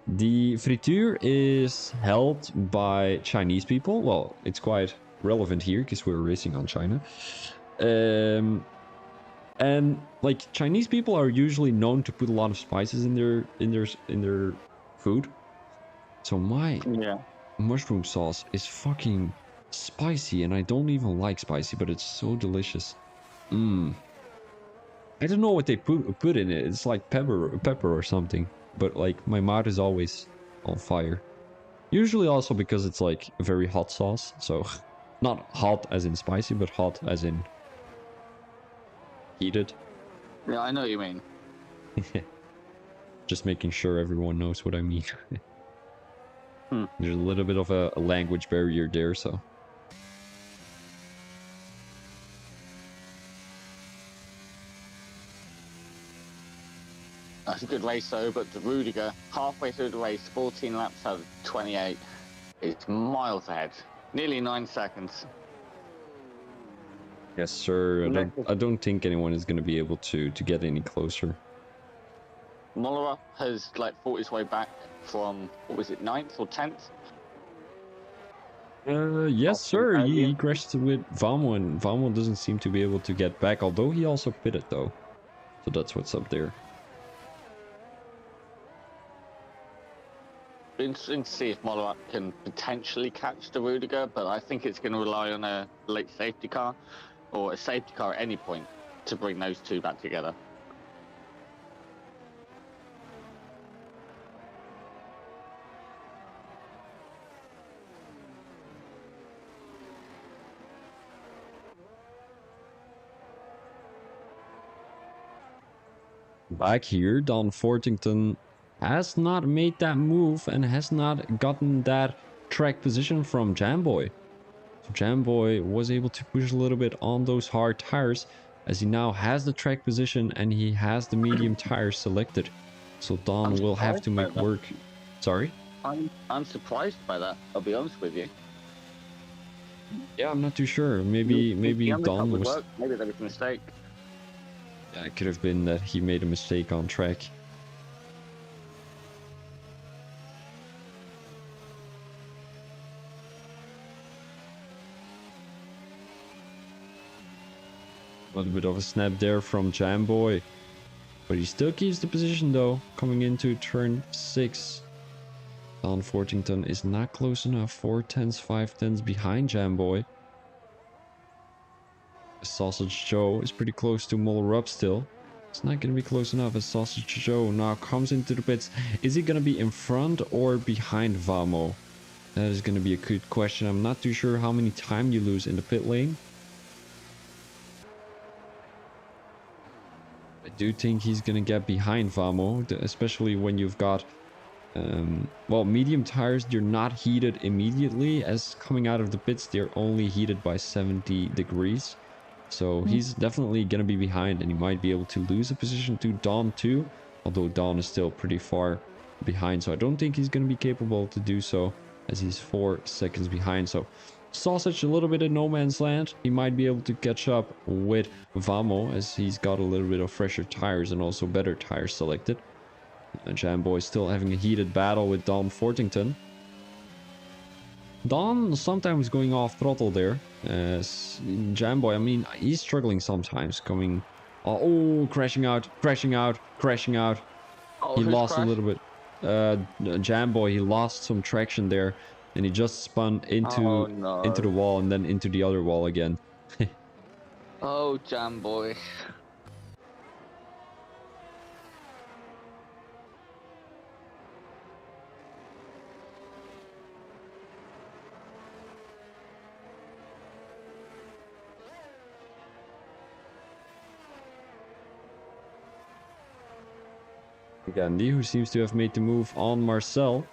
The friture is held by Chinese people. Well, it's quite relevant here because we're racing on China. And like Chinese people are usually known to put a lot of spices in their food. So my mushroom sauce is fucking spicy, and I don't even like spicy, but it's so delicious. I don't know what they put in it. It's like pepper or something. But like my mouth is always on fire. Usually also because it's like a very hot sauce. So not hot as in spicy, but hot as in heated. Yeah, I know what you mean. Just making sure everyone knows what I mean. There's a little bit of a language barrier there, so. That's a good race though, but the Rudiger, halfway through the race, 14 laps out of 28, is miles ahead. Nearly 9 seconds. Yes, sir. I don't think anyone is going to be able to get any closer. Mollera has like fought his way back from, what was it, 9th or 10th? Yes, Often sir. He earlier. crashed with Vamo, and Vamo doesn't seem to be able to get back, although he also pitted, though. So that's what's up there. Interesting to see if Mollera can potentially catch the Rudiger, but I think it's going to rely on a late safety car or a safety car at any point to bring those two back together. Back here, Don Fortington has not made that move and has not gotten that track position from Jamboy. So Jamboy was able to push a little bit on those hard tires as he now has the track position and he has the medium tires selected. So I'm Don will have surprised to by make that. work. Sorry? I'm surprised by that. I'll be honest with you. Yeah, I'm not too sure. You think Maybe the undercut Don would was. work? Maybe that was a mistake. Yeah, it could have been that he made a mistake on track. A little bit of a snap there from Jamboy. But he still keeps the position though, coming into turn 6. Don Fortington is not close enough. 4 tenths, 5 tenths behind Jamboy. Sausage Joe is pretty close to Mullerup still. It's not going to be close enough as Sausage Joe now comes into the pits. Is he going to be in front or behind Vamo? That is going to be a good question. I'm not too sure how many time you lose in the pit lane. I do think he's going to get behind Vamo, especially when you've got well, medium tires, they're not heated immediately. As coming out of the pits, they're only heated by 70 degrees. So he's definitely going to be behind, and he might be able to lose a position to Don too. Although Don is still pretty far behind, so I don't think he's going to be capable to do so, as he's 4 seconds behind. So Sausage a little bit in no man's land. He might be able to catch up with Vamo, as he's got a little bit of fresher tires and also better tires selected. Jamboy still having a heated battle with Don Fortington. Don sometimes going off throttle there. As Jamboy, I mean, he's struggling sometimes coming... Oh, crashing out, crashing out, crashing out. Oh, He who's lost a crashed? little bit. Jamboy, he lost some traction there. And he just spun Oh into the no. wall and then into the other wall again. Oh, Jam Boy. Gandhi, who seems to have made the move on Marcel.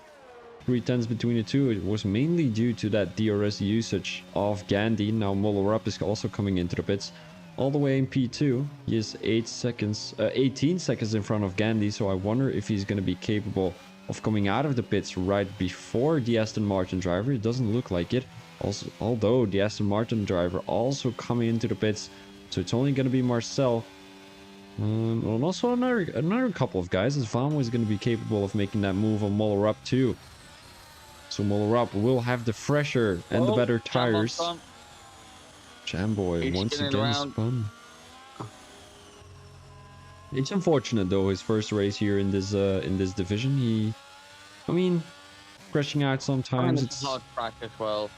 3 tenths between the two. It was mainly due to that DRS usage of Gandhi. Now Molarup is also coming into the pits. All the way in P2. He is 18 seconds in front of Gandhi, so I wonder if he's going to be capable of coming out of the pits right before the Aston Martin driver. It doesn't look like it. Also, although the Aston Martin driver also coming into the pits, so it's only going to be Marcel. And also another couple of guys, as Vamo is going to be capable of making that move on Molarup too. So Mullerup will have the fresher and the Oh, better Jam on tires. front. Jamboy He's once spinning again around. spun. It's unfortunate though, his first race here in this division. I mean, crashing out I mean, sometimes. it's a It's hard track as well.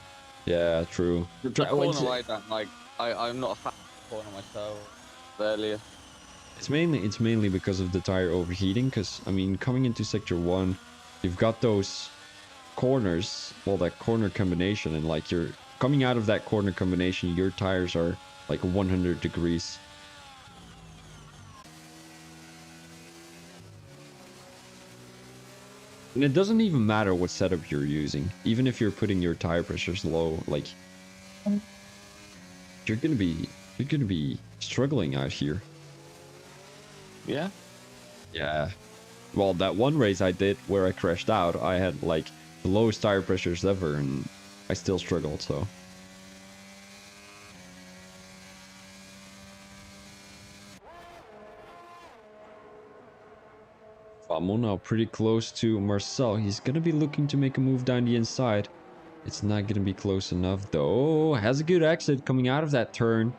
yeah, true. The corner I don't like. I'm not a fan of the corner myself. Earlier. It's mainly because of the tire overheating. Because I mean, coming into sector 1, you've got those corners. Well, that corner combination, and like you're coming out of that corner combination, your tires are like 100 degrees. And it doesn't even matter what setup you're using. Even if you're putting your tire pressures low, like you're gonna be struggling out here. Yeah. Yeah. Well, that one race I did where I crashed out, I had like the lowest tire pressures ever, and I still struggled. So Vamo now pretty close to Marcel. He's going to be looking to make a move down the inside. It's not going to be close enough, though. Has a good exit coming out of that turn.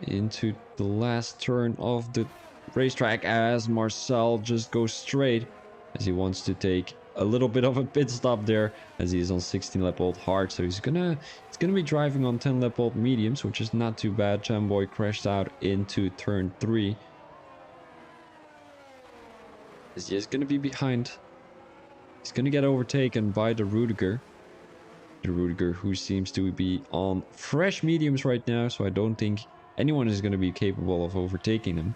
Into the last turn of the racetrack as Marcel just goes straight. As he wants to take a little bit of a pit stop there. As he is on 16 lap old hard. So he's gonna be driving on 10 lap old mediums, which is not too bad. Jamboy crashed out into turn 3. As he is gonna be behind. He's going to get overtaken by the Rudiger. The Rudiger who seems to be on fresh mediums right now. So I don't think anyone is going to be capable of overtaking him.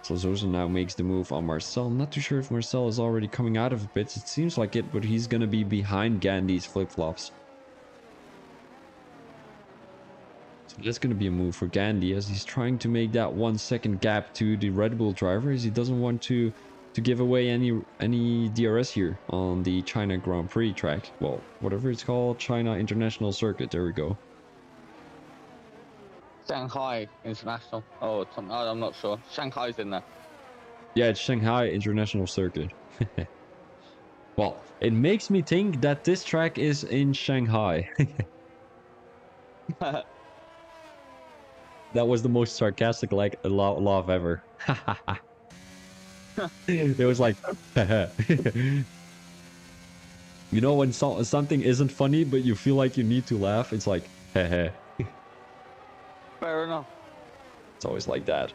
So Zoza now makes the move on Marcel. I'm not too sure if Marcel is already coming out of the pits. It seems like it, but he's going to be behind Gandhi's flip-flops. So that's going to be a move for Gandhi as he's trying to make that 1 second gap to the Red Bull driver as he doesn't want to give away any DRS here on the China Grand Prix track. Well, whatever it's called, China International Circuit. There we go. Shanghai International. Oh, I'm not sure. Shanghai's in there. Yeah, it's Shanghai International Circuit. Well, it makes me think that this track is in Shanghai. That was the most sarcastic laugh ever. It was like, you know, when something isn't funny, but you feel like you need to laugh, it's like, Fair enough. It's always like that.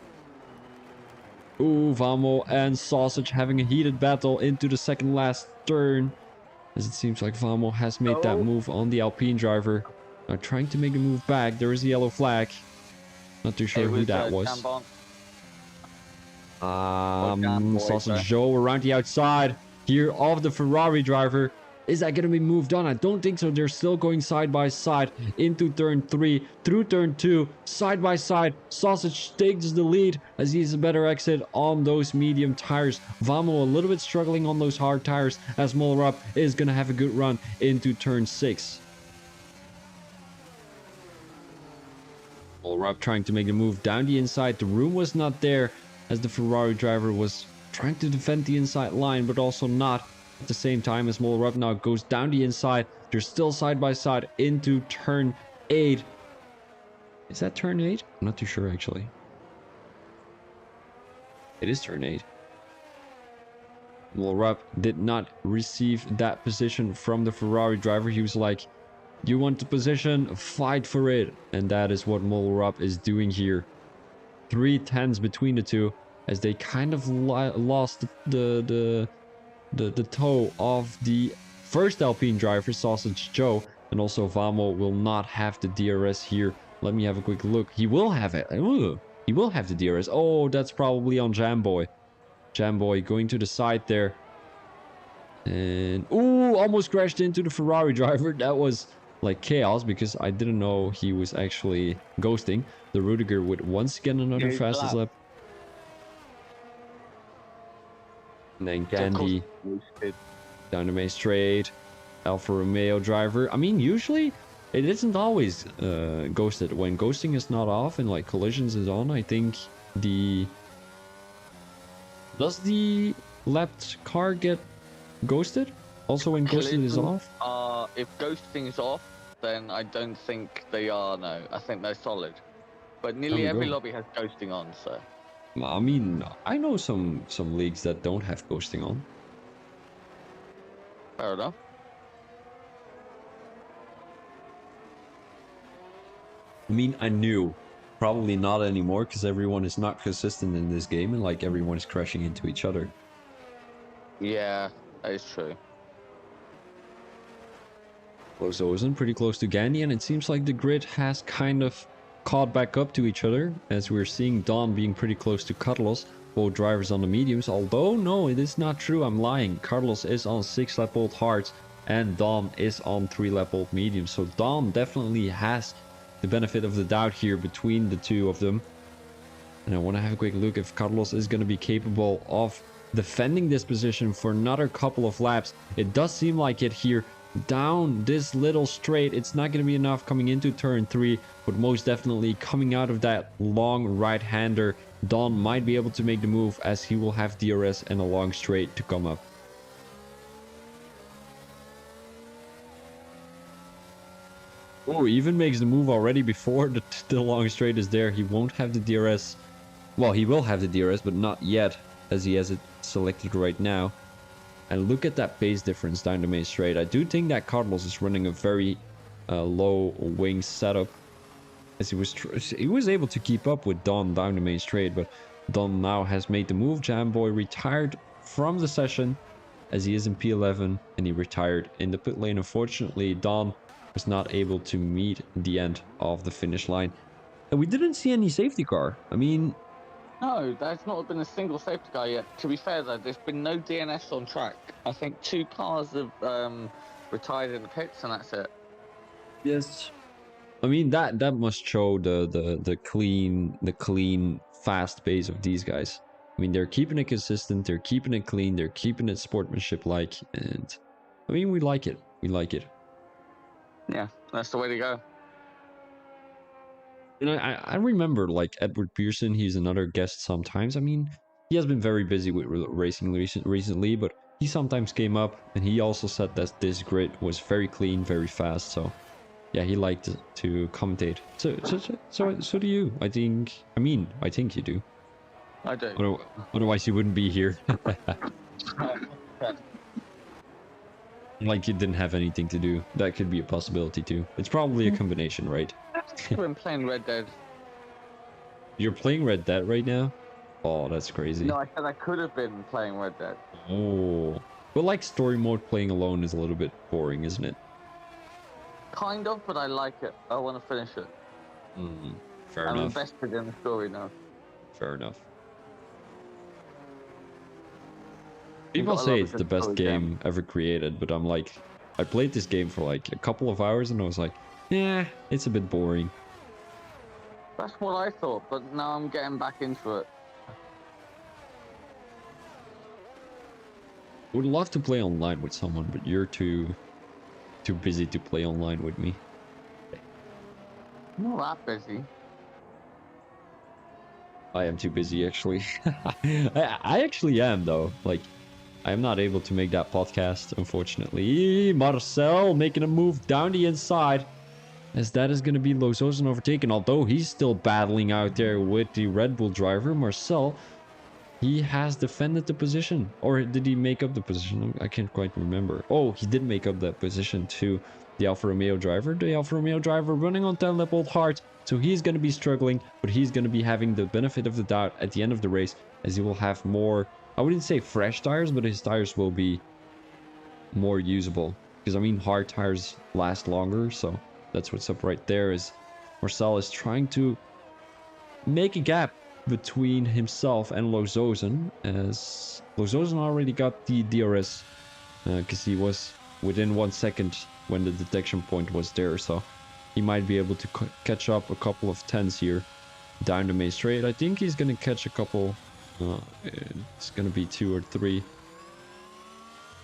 Ooh, Vamo and Sausage having a heated battle into the second last turn. As it seems like Vamo has made that move on the Alpine driver. Now trying to make a move back. There is a yellow flag. Not too sure who that was. Sausage Joe around the outside here of the Ferrari driver. Is that going to be moved on? I don't think so. They're still going side by side into turn 3, through turn 2, side by side. Sausage takes the lead as he's a better exit on those medium tires. Vamo a little bit struggling on those hard tires as Mollerup is going to have a good run into turn 6. Mollerup trying to make the move down the inside. The room was not there as the Ferrari driver was trying to defend the inside line, but also not at the same time as Mollerup now goes down the inside. They're still side by side into turn 8. Is that turn 8? I'm not too sure actually. It is turn 8. Mollerup did not receive that position from the Ferrari driver. He was like, you want the position, fight for it. And that is what Mollerup is doing here. 3 tenths between the two as they kind of lost the toe of the first Alpine driver, Sausage Joe, and also Vamo will not have the DRS here. Let me have a quick look. He will have it. Ooh, he will have the DRS. Oh, that's probably on Jamboy. Jamboy going to the side there. And ooh, almost crashed into the Ferrari driver. That was like chaos because I didn't know he was actually ghosting. The Rudiger would once again another fastest lap. And then Gandhi down the main straight. Alfa Romeo driver. I mean, usually it isn't always ghosted. When ghosting is not off and like collisions is on, I think does the left car get ghosted? Also when ghosting is off? If ghosting is off, then I don't think they are, no. I think they're solid. But nearly every lobby has ghosting on, so. I mean, I know some leagues that don't have ghosting on. Fair enough. I mean, I knew. Probably not anymore, because everyone is not consistent in this game, and like everyone is crashing into each other. Yeah, that is true. Ozozen pretty close to Gandhi, and it seems like the grid has kind of caught back up to each other, as we're seeing Don being pretty close to Carlos, both drivers on the mediums. Although, no, it is not true, I'm lying. Carlos is on 6-lap-old hards, and Don is on 3-lap-old mediums. So Don definitely has the benefit of the doubt here between the two of them. And I want to have a quick look if Carlos is going to be capable of defending this position for another couple of laps. It does seem like it here. down this little straight. It's not going to be enough coming into turn 3, but most definitely coming out of that long right-hander, Don might be able to make the move as he will have DRS and a long straight to come up. Oh, he even makes the move already before the long straight is there. He won't have the DRS. Well, he will have the DRS, but not yet, as he has it selected right now. And look at that pace difference down the main straight. I do think that Carlos is running a very low wing setup, as he was able to keep up with Don down the main straight, but Don now has made the move. Jamboy retired from the session, as he is in P11, and he retired in the pit lane. Unfortunately, Don was not able to meet the end of the finish line. And we didn't see any safety car. I mean... No, there's not been a single safety car yet. To be fair, though, there's been no DNS on track. I think 2 cars have retired in the pits, and that's it. Yes. I mean, that must show the clean, fast pace of these guys. I mean, they're keeping it consistent, they're keeping it clean, they're keeping it sportsmanship-like, and... I mean, we like it. We like it. Yeah, that's the way to go. And I remember, like, Edward Pearson, he's another guest sometimes. I mean, he has been very busy with racing recently, but he sometimes came up, and he also said that this grid was very clean, very fast, so... Yeah, he liked to commentate. So do you. I think you do. I do. Otherwise, you wouldn't be here. Like you didn't have anything to do. That could be a possibility too. It's probably a combination, right? I've been playing Red Dead. You're playing Red Dead right now? Oh, that's crazy. No, I said I could have been playing Red Dead. Oh. But like story mode playing alone is a little bit boring, isn't it? Kind of, but I like it. I want to finish it. Fair I'm enough. invested in the story now. Fair enough. People say it's the best game ever created, but I'm like, I played this game for like a couple of hours and I was like, yeah, it's a bit boring. That's what I thought, but now I'm getting back into it. Would love to play online with someone, but you're too busy to play online with me. I'm not that busy. I am too busy, actually. I actually am, though. Like, I am not able to make that podcast, unfortunately. Marcel making a move down the inside, as that is going to be Lozosen overtaken, although he's still battling out there with the Red Bull driver. Marcel, he has defended the position, or did he make up the position? I can't quite remember. Oh, he did make up that position to the Alfa Romeo driver. The Alfa Romeo driver running on 10-lap old hard, so he's going to be struggling, but he's going to be having the benefit of the doubt at the end of the race, as he will have more, I wouldn't say fresh tires, but his tires will be more usable. Because, I mean, hard tires last longer, so that's what's up right there, is Marcel is trying to make a gap between himself and Lozosen, as Lozosen already got the DRS, because he was within 1 second when the detection point was there, so he might be able to catch up a couple of tenths here down the main straight. I think he's going to catch a couple, it's going to be 2 or 3.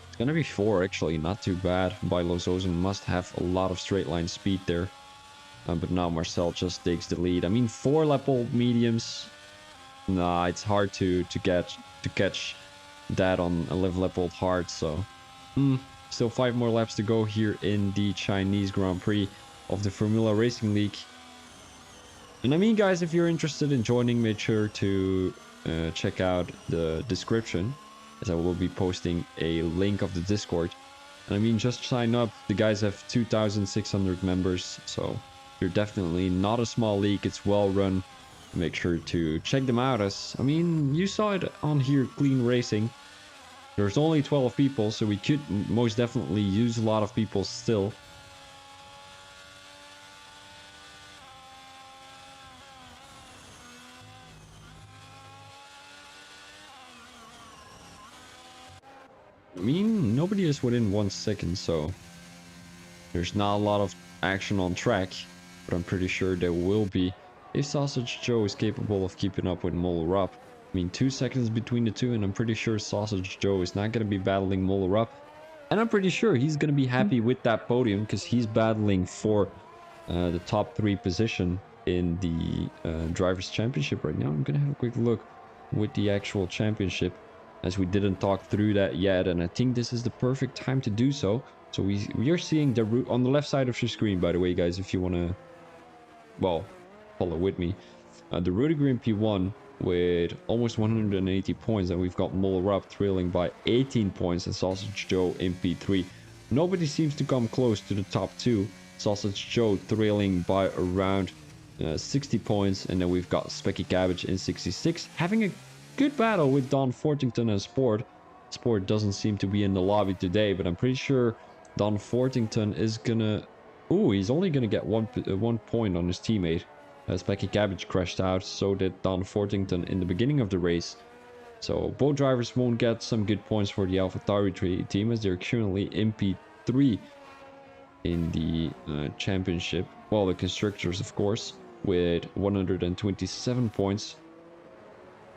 It's going to be 4 actually, not too bad by Lozosen. Must have a lot of straight line speed there, but now Marcel just takes the lead. I mean, 4-lap old mediums, nah, it's hard to catch that on 11-lap old hard, so still 5 more laps to go here in the Chinese Grand Prix of the Formula Racing League. And I mean, guys, if you're interested in joining, make sure to check out the description, as I will be posting a link of the Discord. And I mean, just sign up. The guys have 2,600 members, so you're definitely not a small league. It's well run. Make sure to check them out, as, I mean, you saw it on here, Clean Racing. There's only 12 people, so we could most definitely use a lot of people still. I mean, nobody is within 1 second, so there's not a lot of action on track, but I'm pretty sure there will be if Sausage Joe is capable of keeping up with Molar Up. I mean, 2 seconds between the two, and I'm pretty sure Sausage Joe is not going to be battling Molar Up. And I'm pretty sure he's going to be happy with that podium because he's battling for the top 3 position in the Drivers' Championship right now. I'm going to have a quick look with the actual championship as we didn't talk through that yet. And I think this is the perfect time to do so. So we are seeing the route on the left side of your screen, by the way, guys, if you want to, well, follow with me. The Rudiger in P1 with almost 180 points, and we've got Mollerup trailing by 18 points, and Sausage Joe in P3. Nobody seems to come close to the top 2. Sausage Joe trailing by around 60 points, and then we've got Specky Cabbage in 66, having a good battle with Don Fortington and Sport. Sport doesn't seem to be in the lobby today, but I'm pretty sure Don Fortington is gonna... Ooh, he's only gonna get one point on his teammate. Specky Cabbage crashed out, so did Don Fortington in the beginning of the race. So both drivers won't get some good points for the AlphaTauri team as they're currently in P3 in the championship. Well, the constructors, of course, with 127 points.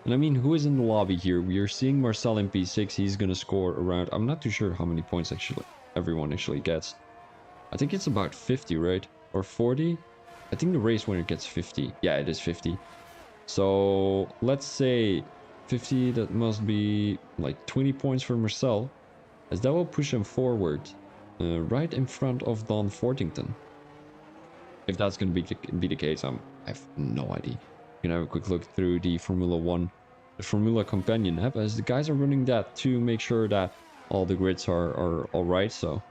And I mean, who is in the lobby here? We are seeing Marcel in P6. He's going to score around... I'm not too sure how many points actually everyone actually gets. I think it's about 50, right? Or 40? I think the race winner gets 50. Yeah, it is 50. So let's say 50, that must be like 20 points for Marcel, as that will push him forward right in front of Don Fortington. If that's going to be the case, I have no idea. You can have a quick look through the Formula 1, the Formula Companion app, as the guys are running that to make sure that all the grids are all right. So,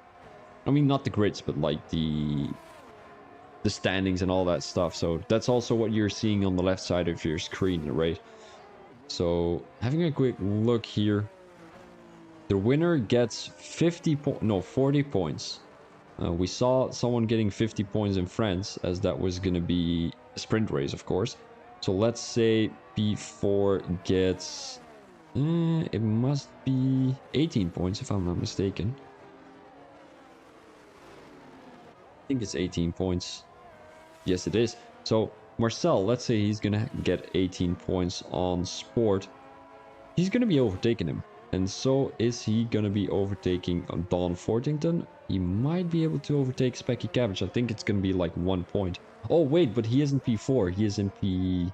I mean, not the grids, but like the standings and all that stuff. So that's also what you're seeing on the left side of your screen, right? So having a quick look here, the winner gets 40 points. We saw someone getting 50 points in France, as that was going to be a sprint race, of course. So let's say P4 gets... it must be 18 points, if I'm not mistaken. I think it's 18 points. Yes, it is. So Marcel, let's say he's going to get 18 points on Sport. He's going to be overtaking him. And so is he going to be overtaking Don Fortington? He might be able to overtake Specky Cabbage. I think it's going to be like 1 point. Oh, wait, but he isn't P4. He is in P...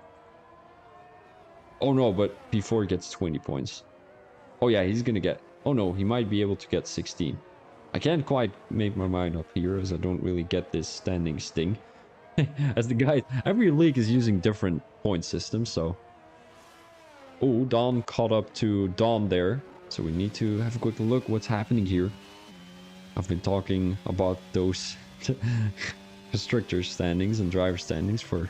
Oh, no, but P4 gets 20 points. Oh, yeah, he's going to get... Oh, no, he might be able to get 16. I can't quite make my mind up here, as I don't really get this standings thing. As the guys... Every league is using different point systems, so... Oh, Don caught up to Don there. So we need to have a quick look what's happening here. I've been talking about those constructor standings and driver standings for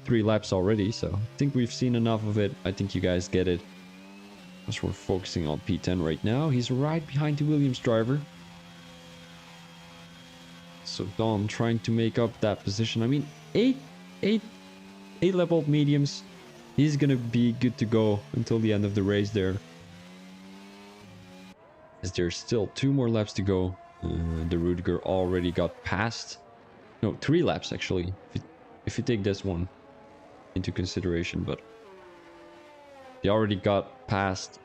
3 laps already. So I think we've seen enough of it. I think you guys get it. As we're focusing on P10 right now. He's right behind the Williams driver. So Don trying to make up that position. I mean, 8 level mediums. He's gonna be good to go until the end of the race there. As there's still 2 more laps to go. The Rudiger already got past. No, 3 laps actually. If you take this one into consideration, but they already got past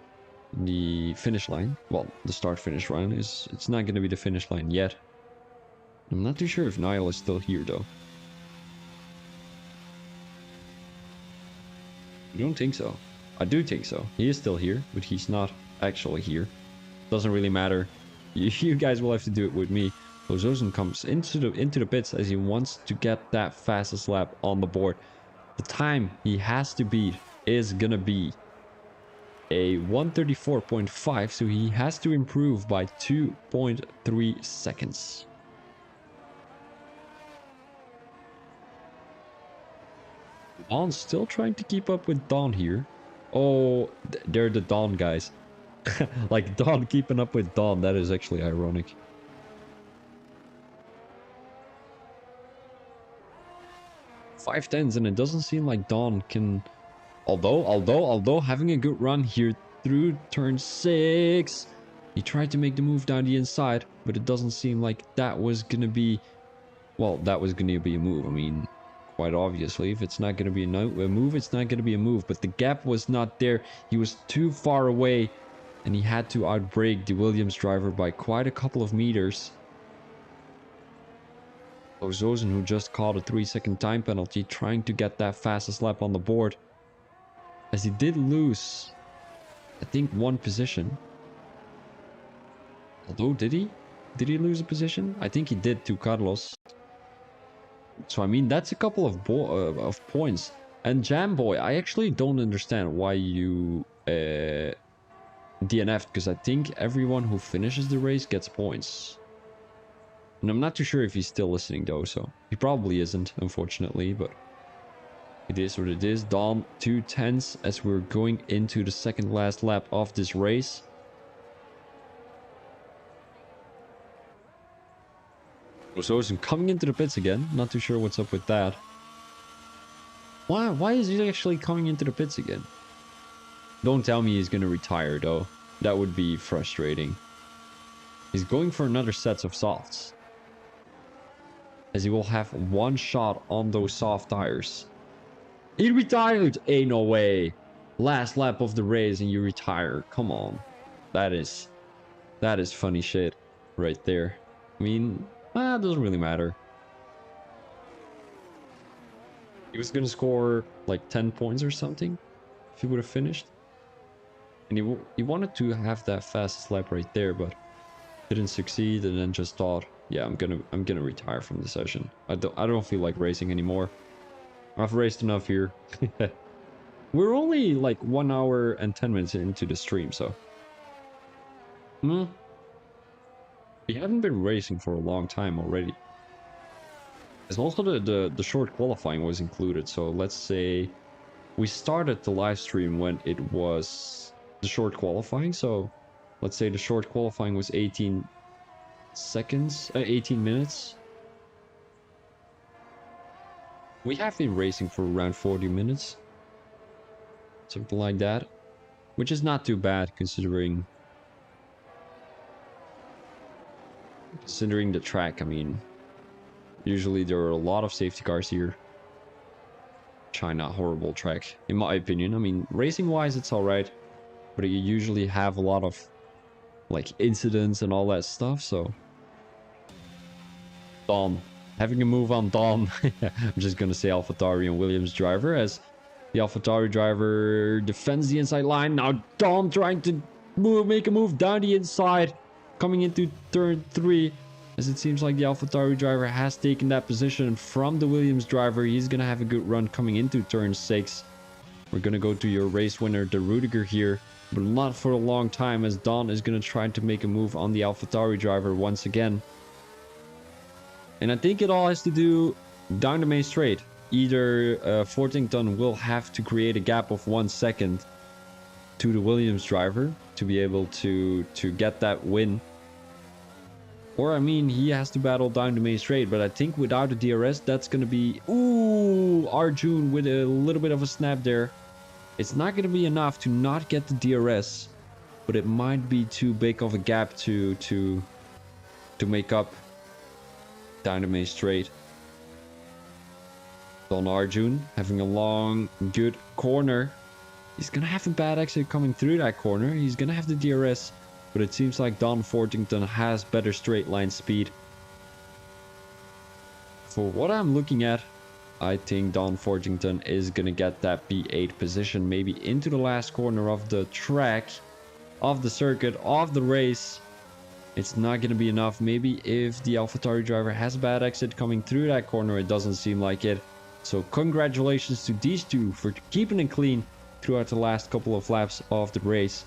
the finish line. Well, the start-finish line is... It's not gonna be the finish line yet. I'm not too sure if Niall is still here though. I don't think so. I do think so. He is still here, but he's not actually here. Doesn't really matter. You guys will have to do it with me. Ozozen comes into the pits as he wants to get that fastest lap on the board. The time he has to beat is gonna be a 134.5, so he has to improve by 2.3 seconds. Don's still trying to keep up with Don here. Oh, they're the Don guys. Like Don keeping up with Don, that is actually ironic. Five tens, and it doesn't seem like Don can... Although having a good run here through turn 6. He tried to make the move down the inside, but it doesn't seem like that was gonna be... Well, that was gonna be a move. I mean... Quite obviously, if it's not going to be a move, it's not going to be a move. But the gap was not there. He was too far away And he had to outbrake the Williams driver by quite a couple of meters. Zozen, who just caught a 3-second time penalty, trying to get that fastest lap on the board. As he did lose, I think, 1 position. Although, did he? Did he lose a position? I think he did to Carlos. So, I mean, that's a couple of points. And Jamboy, I actually don't understand why you DNF'd, because I think everyone who finishes the race gets points. And I'm not too sure if he's still listening though, so he probably isn't, unfortunately, but it is what it is. Dom 2/10 as we're going into the second last lap of this race. Zozen coming into the pits again. Not too sure what's up with that. Why is he actually coming into the pits again? Don't tell me he's gonna retire though. That would be frustrating. He's going for another set of softs, as he will have 1 shot on those soft tires. He retired! Ain't no way. Last lap of the race and you retire. Come on. That is funny shit right there. I mean, it doesn't really matter. He was gonna score like 10 points or something if he would have finished. And he wanted to have that fastest lap right there, but didn't succeed, and then just thought, yeah, I'm gonna retire from the session. I don't feel like racing anymore. I've raced enough here. We're only like 1 hour and 10 minutes into the stream, so we haven't been racing for a long time already. As also the short qualifying was included, so let's say we started the live stream when it was the short qualifying, so let's say the short qualifying was 18 minutes. We have been racing for around 40 minutes. Something like that. Which is not too bad considering the track. I mean, usually there are a lot of safety cars here. China, horrible track, in my opinion. I mean, racing wise it's alright, but you usually have a lot of like incidents and all that stuff, so Dom, having a move on Dom. I'm just gonna say AlphaTauri and Williams driver, as the AlphaTauri driver defends the inside line. Now Dom trying to make a move down the inside, coming into turn 3, as it seems like the AlphaTauri driver has taken that position from the Williams driver. He's gonna have a good run coming into turn 6. We're gonna go to your race winner, De Rudiger, here, but not for a long time, as Don is going to try to make a move on the AlphaTauri driver once again. And I think it all has to do down the main straight. Either Fortington will have to create a gap of 1 second to the Williams driver to be able to get that win. Or, I mean, he has to battle down the main straight, but I think without the DRS, that's going to be... Ooh, Arjun with a little bit of a snap there. It's not going to be enough to not get the DRS, but it might be too big of a gap to make up down the main straight. Don Arjun having a long, good corner. He's going to have a bad exit coming through that corner. He's going to have the DRS, but it seems like Don Fortington has better straight line speed. For what I'm looking at, I think Don Fortington is going to get that P8 position, maybe into the last corner of the track, of the circuit, of the race. It's not going to be enough. Maybe if the AlphaTauri driver has a bad exit coming through that corner, it doesn't seem like it. So congratulations to these two for keeping it clean throughout the last couple of laps of the race.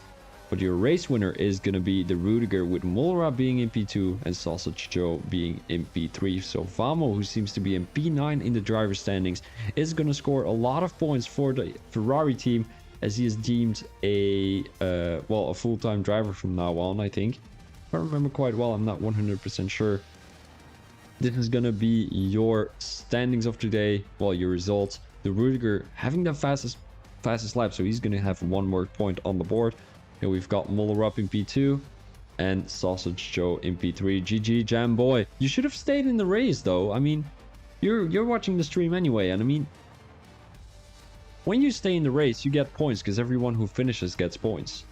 But your race winner is going to be De Rudiger, with Molra being in P2 and Sausage Joe being in P3. So Vamo, who seems to be in P9 in the driver standings, is going to score a lot of points for the Ferrari team, as he is deemed a full-time driver from now on, I think. If I remember quite well, I'm not 100% sure. This is going to be your standings of today, well, your results. De Rudiger having the fastest lap, so he's going to have 1 more point on the board. Here we've got Muller up in P2 and Sausage Joe in P3. GG Jam Boy. You should have stayed in the race though. I mean, you're watching the stream anyway, and I mean, when you stay in the race, you get points because everyone who finishes gets points.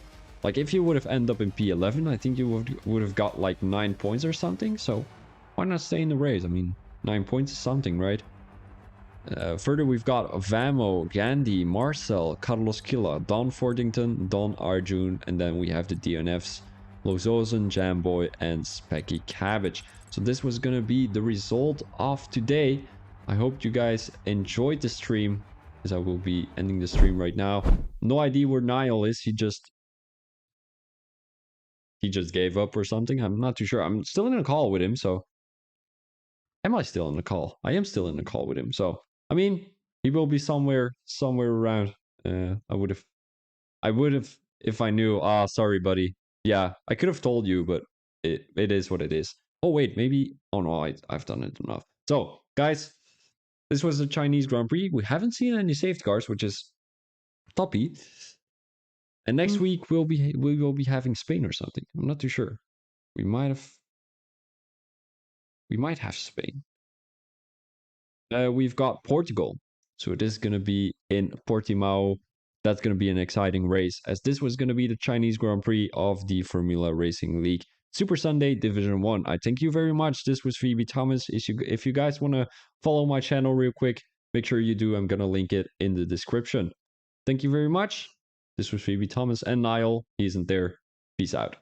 Like if you would have ended up in P11, I think you would have got like 9 points or something. So why not stay in the race? I mean, 9 points is something, right? Further, we've got Vamo, Gandhi, Marcel, Carlos Killa, Don Fordington, Don Arjun, and then we have the DNFs, Lozozen, Jamboy, and Specky Cabbage. So this was gonna be the result of today. I hope you guys enjoyed the stream, as I will be ending the stream right now. No idea where Niall is. He just gave up or something. I'm not too sure. I'm still in a call with him, so am I still in the call? I am still in the call with him. So I mean, he will be somewhere around. I would have if I knew. Ah, sorry, buddy. Yeah, I could have told you, but it is what it is. Oh wait, maybe. Oh no, I've done it enough. So guys, this was the Chinese Grand Prix. We haven't seen any safety cars, which is toppy. And next week we will be having Spain or something. I'm not too sure. We might have Spain. We've got Portugal. So it is going to be in Portimao. That's going to be an exciting race, as this was going to be the Chinese Grand Prix of the Formula Racing League Super Sunday Division 1. I thank you very much. This was Phoebe Thomas. If you guys want to follow my channel real quick, make sure you do. I'm going to link it in the description. Thank you very much. This was Phoebe Thomas and Niall. He isn't there. Peace out.